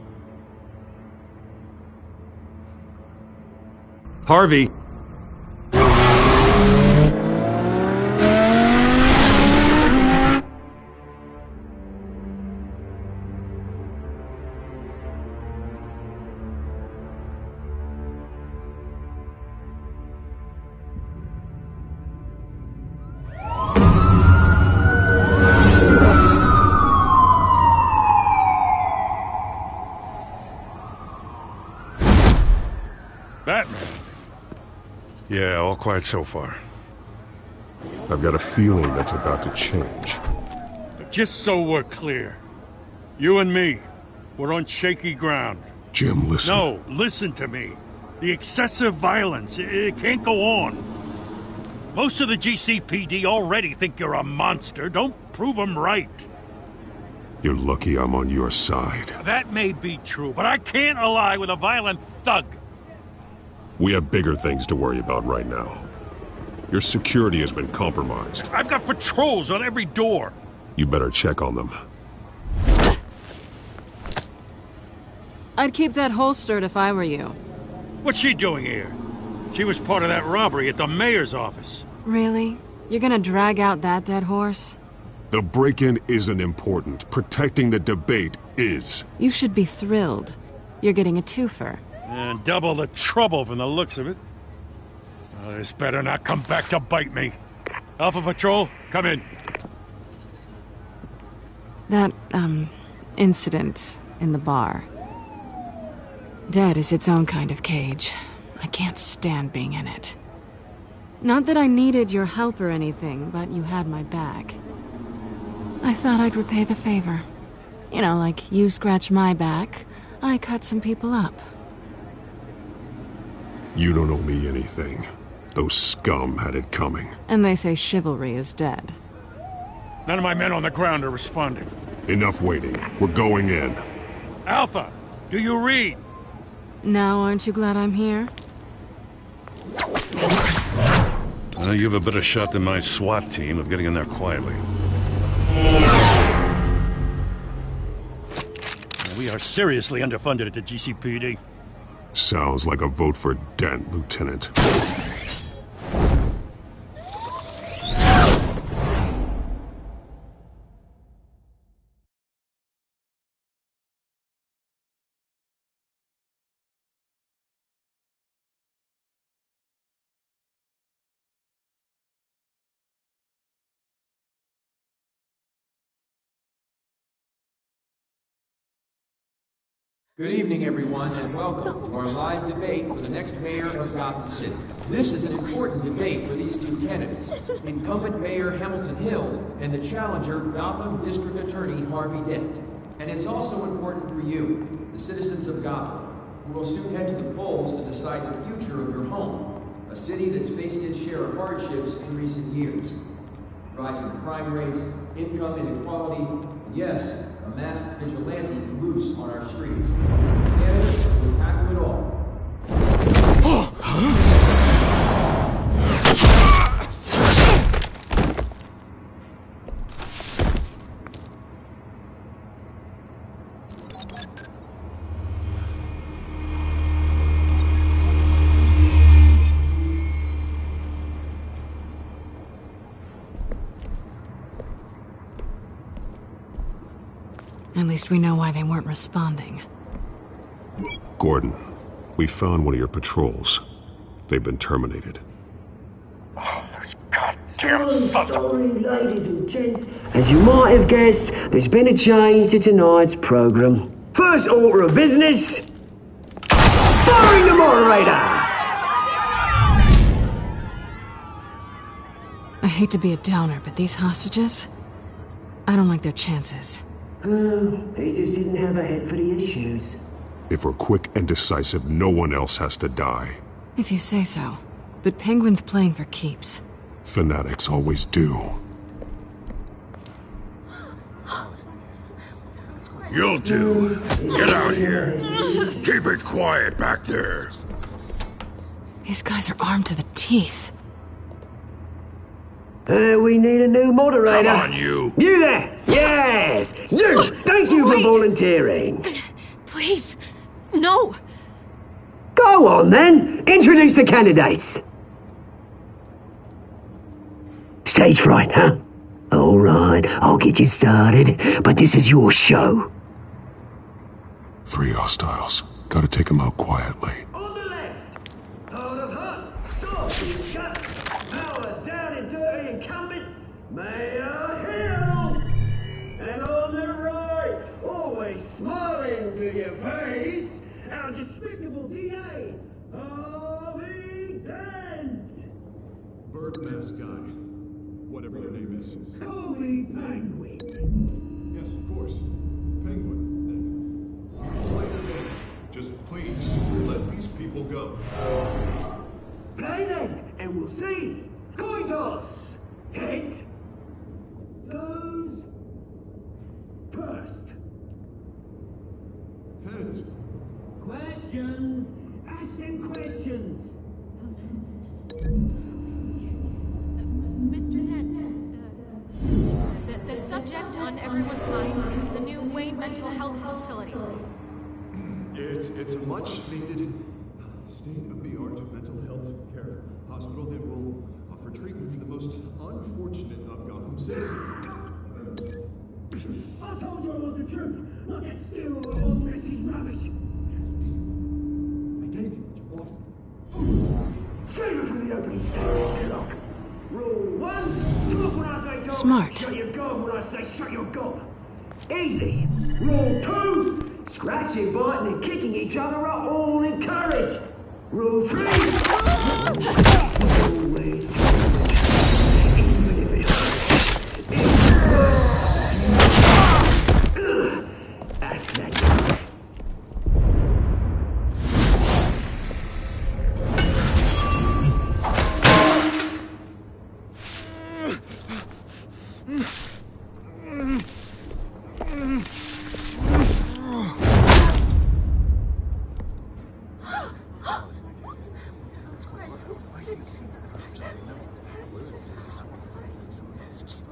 S12: Harvey!
S4: Batman. Yeah, all quiet so far.
S8: I've got a feeling that's about to change.
S4: Just so we're clear, you and me, we're on shaky ground.
S8: Jim, listen.
S4: No, listen to me. The excessive violence, it can't go on. Most of the GCPD already think you're a monster. Don't prove them right.
S8: You're lucky I'm on your side.
S4: That may be true, but I can't ally with a violent thug.
S8: We have bigger things to worry about right now. Your security has been compromised.
S4: I've got patrols on every door.
S8: You better check on them.
S19: I'd keep that holstered if I were you.
S4: What's she doing here? She was part of that robbery at the mayor's office.
S19: Really? You're gonna drag out that dead horse?
S8: The break-in isn't important. Protecting the debate is.
S19: You should be thrilled. You're getting a twofer.
S4: And double the trouble from the looks of it. This better not come back to bite me. Alpha Patrol, come in.
S19: That, incident in the bar. Dead is its own kind of cage. I can't stand being in it. Not that I needed your help or anything, but you had my back. I thought I'd repay the favor. You know, like you scratch my back, I cut some people up.
S8: You don't owe me anything. Those scum had it coming.
S19: And they say chivalry is dead.
S4: None of my men on the ground are responding.
S8: Enough waiting. We're going in.
S4: Alpha, do you read?
S19: Now aren't you glad I'm here?
S4: You have a better shot than my SWAT team of getting in there quietly. We are seriously underfunded at the GCPD.
S8: Sounds like a vote for Dent, Lieutenant.
S5: Good evening, everyone, and welcome to our live debate for the next mayor of Gotham City. This is an important debate for these two candidates, incumbent Mayor Hamilton Hill and the challenger, Gotham District Attorney Harvey Dent. And it's also important for you, the citizens of Gotham, who will soon head to the polls to decide the future of your home, a city that's faced its share of hardships in recent years. Rising crime rates, income inequality, and yes, a masked vigilante loose on our streets. Candidates will tackle it all.
S19: At least we know why they weren't responding.
S8: Gordon, we found one of your patrols. They've been terminated.
S1: Oh, those goddamn sorry, ladies and gents. As you might have guessed, there's been a change to tonight's program. First order of business, firing the moderator!
S19: I hate to be a downer, but these hostages, I don't like their chances.
S1: He just didn't have a head for the issues.
S2: If we're quick and decisive, no one else has to die.
S19: If you say so. But Penguin's playing for keeps.
S2: Fanatics always do.
S10: You'll do. Get out here. Keep it quiet back there.
S19: These guys are armed to the teeth.
S1: We need a new moderator.
S10: Come on, you.
S1: You there! Yes! You! Thank you for volunteering.
S3: Please, no!
S1: Go on, then. Introduce the candidates. Stage fright, huh? All right, I'll get you started, but this is your show.
S2: 3 hostiles. Gotta take them out quietly.
S1: On the left, hard of heart, soft, gut, power, down and dirty incumbent, Mayor Hill. And on the right, always smiling to your face, our despicable DA, Harvey Dent.
S2: Bird mask guy. Whatever your name is.
S1: Call me Penguin.
S2: Yes, of course. Penguin. Just please, let these people go.
S1: Play then, and we'll see. Coin toss. Heads. Goes first.
S2: Heads.
S1: Questions. Ask them questions.
S3: Mr. Dent, the subject on everyone's mind is the new Wayne Mental Health Facility.
S2: It's a much-needed state-of-the-art mental health care hospital that will offer treatment for the most unfortunate of Gotham citizens.
S1: I told you I want the truth, not that still old message rubbish.
S2: I gave you what you wanted.
S1: Save it for the opening statement, Doc. Rule 1, talk when I say talk.
S19: Smart.
S1: Shut your gob when I say shut your gob. Easy. Rule 2, scratching, biting and kicking each other are all encouraged. Rule 3, always even if it hurts. Ask that.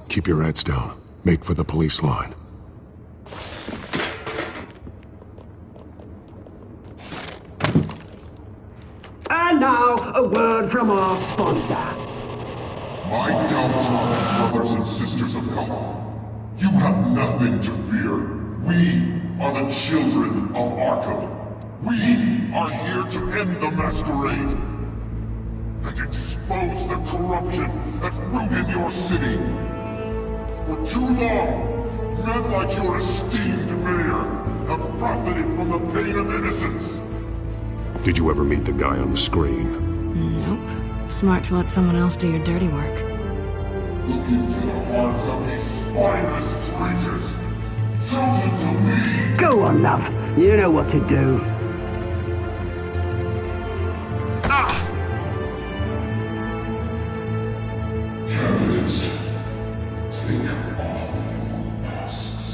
S2: Keep your heads down. Make for the police line.
S1: And now, a word from our sponsor.
S9: My downtrodden brothers and sisters of Gotham, you have nothing to fear. We are the children of Arkham. We are here to end the masquerade and expose the corruption that ruined your city. For too long, men like your esteemed mayor have profited from the pain of innocence.
S2: Did you ever meet the guy on the screen?
S19: Nope. Smart to let someone else do your dirty work.
S9: Look into the hearts of these spineless creatures, chosen to lead.
S1: Go on, love. You know what to do.
S9: Candidates, take off your masks.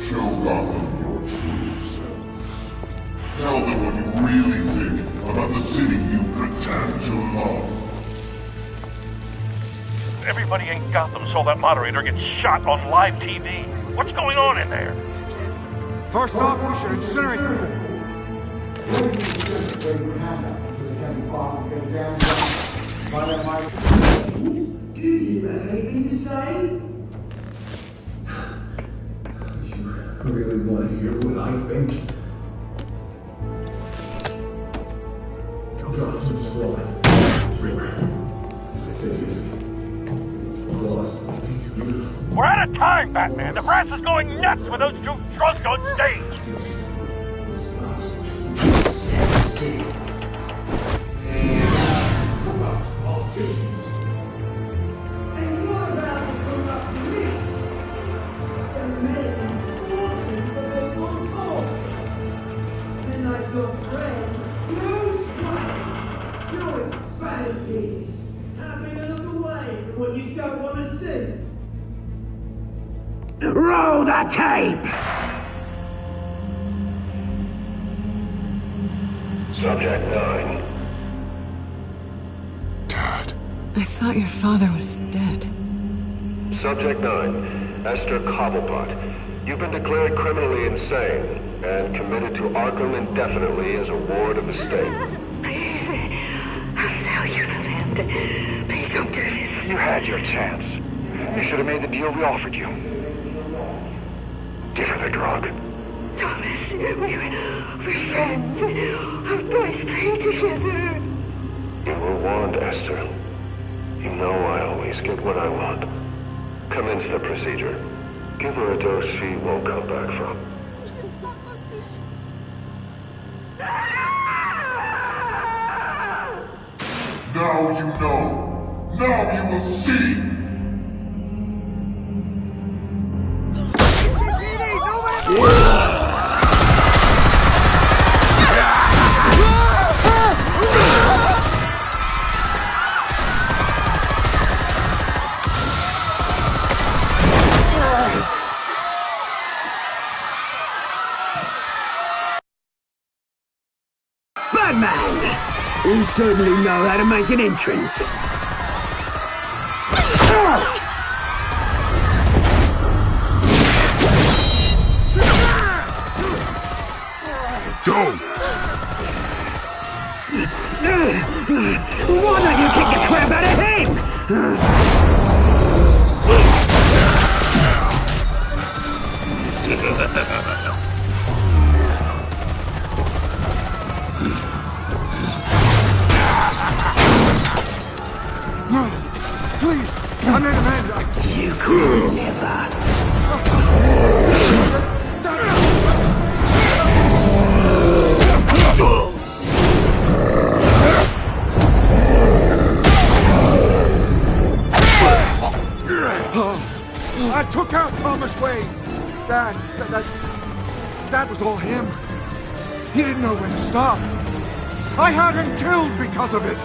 S9: Show Gotham your true self. Tell them what you really think about the city you pretend to love.
S22: Everybody in Gotham saw that moderator get shot on live TV. What's going on in there?
S20: First off, we should incinerate the pool.
S1: Do you have anything to say?
S2: I really want to hear what I think. Gotham Squad.
S22: We're out of time, Batman. The brass is going nuts with those two drunks on stage.
S1: Roll the tape!
S11: Subject 9.
S19: I thought your father was dead.
S11: Subject 9, Esther Cobblepot. You've been declared criminally insane and committed to Arkham indefinitely as a ward of the state.
S13: Please, I'll sell you the land. Please don't do this.
S11: You had your chance. You should have made the deal we offered you. Give her the drug.
S13: Thomas, we're friends. Our boys play together.
S11: You were warned, Esther. You know I always get what I want. Commence the procedure. Give her a dose she won't come back from.
S9: Now you know. Now you will see.
S1: Batman! You certainly know how to make an entrance.
S9: Go!
S1: Why don't you kick the crap out of him?
S20: No, please, I made amends.
S1: You could never.
S20: I took out Thomas Wayne. That was all him. He didn't know when to stop. I had him killed because of it.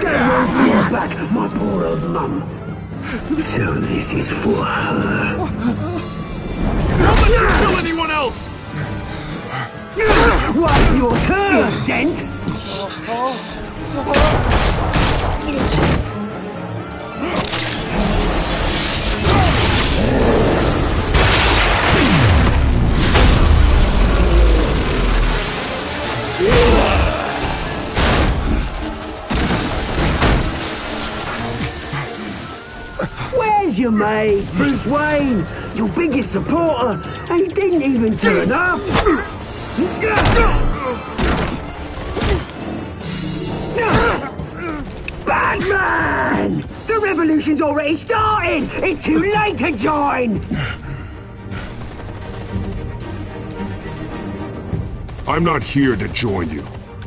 S1: That won't bring back my poor old mum. So this is for her.
S2: Don't let you kill anyone else!
S1: What's your turn, Dent? Where's your mate, Bruce Wayne? Your biggest supporter, and he didn't even turn up. Batman! The revolution's already started! It's too late to join!
S8: I'm not here to join you.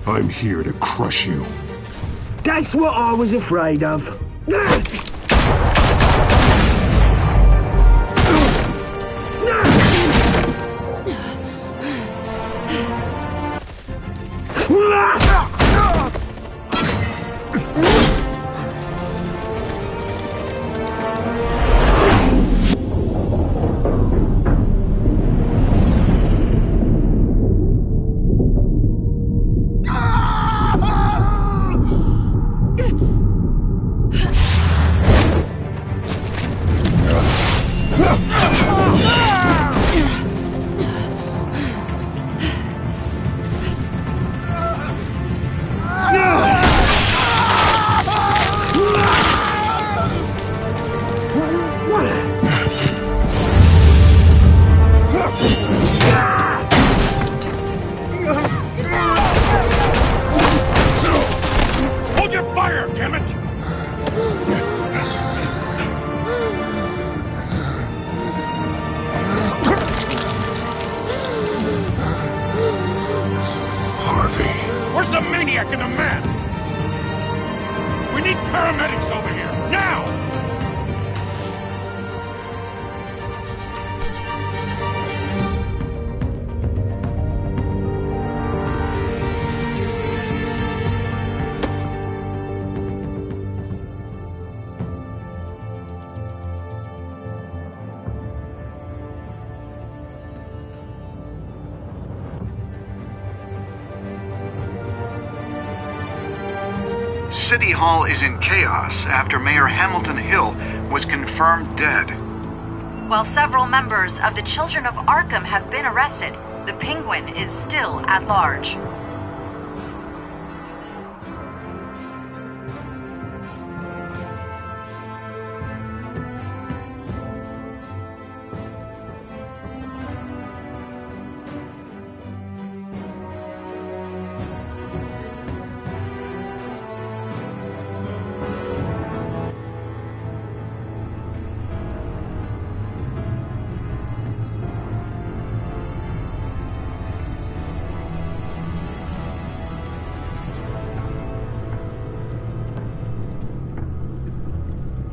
S8: I'm here to crush you.
S1: That's what I was afraid of.
S15: City Hall is in chaos after Mayor Hamilton Hill was confirmed dead.
S21: While several members of the Children of Arkham have been arrested, the Penguin is still at large.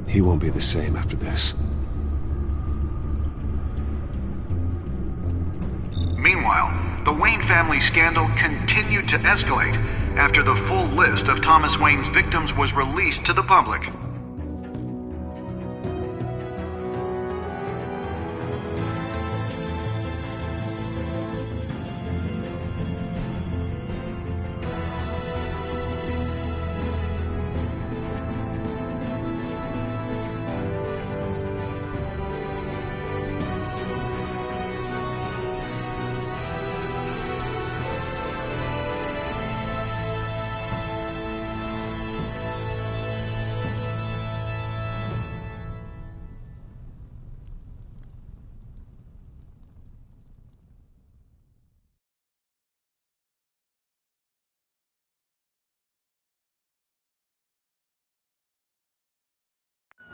S12: He won't be the same after this.
S15: Meanwhile, the Wayne family scandal continued to escalate after the full list of Thomas Wayne's victims was released to the public.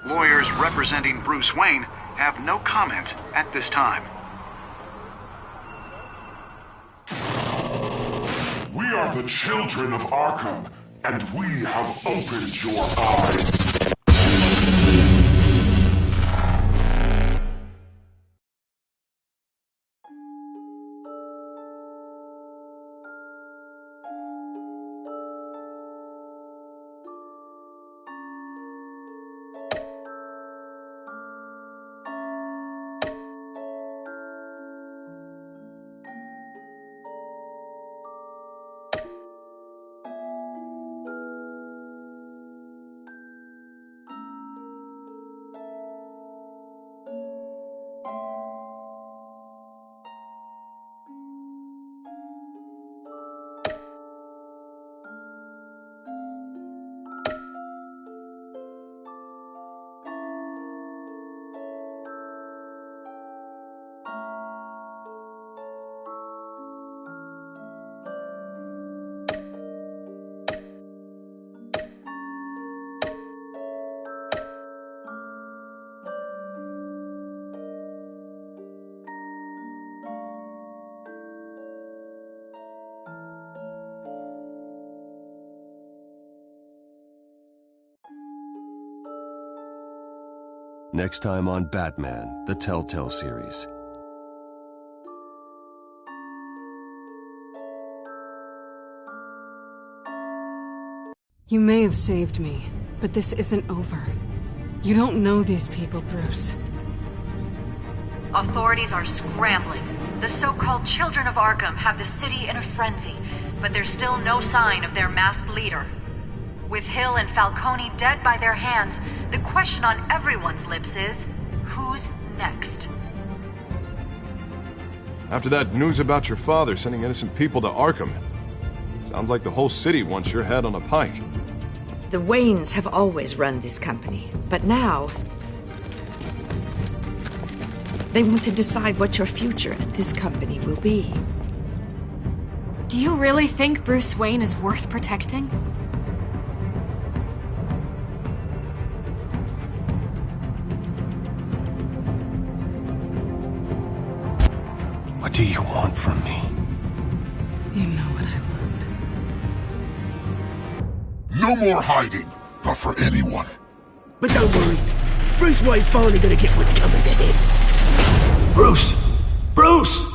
S15: Lawyers representing Bruce Wayne have no comment at this time.
S9: We are the children of Arkham, and we have opened your eyes.
S12: Next time on Batman, the Telltale series.
S19: You may have saved me, but this isn't over. You don't know these people, Bruce.
S21: Authorities are scrambling. The so-called Children of Arkham have the city in a frenzy, but there's still no sign of their masked leader. With Hill and Falcone dead by their hands, the question on everyone's lips is, who's next?
S18: After that news about your father sending innocent people to Arkham, sounds like the whole city wants your head on a pike.
S13: The Waynes have always run this company, but now they want to decide what your future at this company will be.
S3: Do you really think Bruce Wayne is worth protecting?
S8: What do you want from me?
S19: You know what I want.
S9: No more hiding, not for anyone.
S1: But don't worry, Bruce Wayne's finally gonna get what's coming to him.
S7: Bruce! Bruce!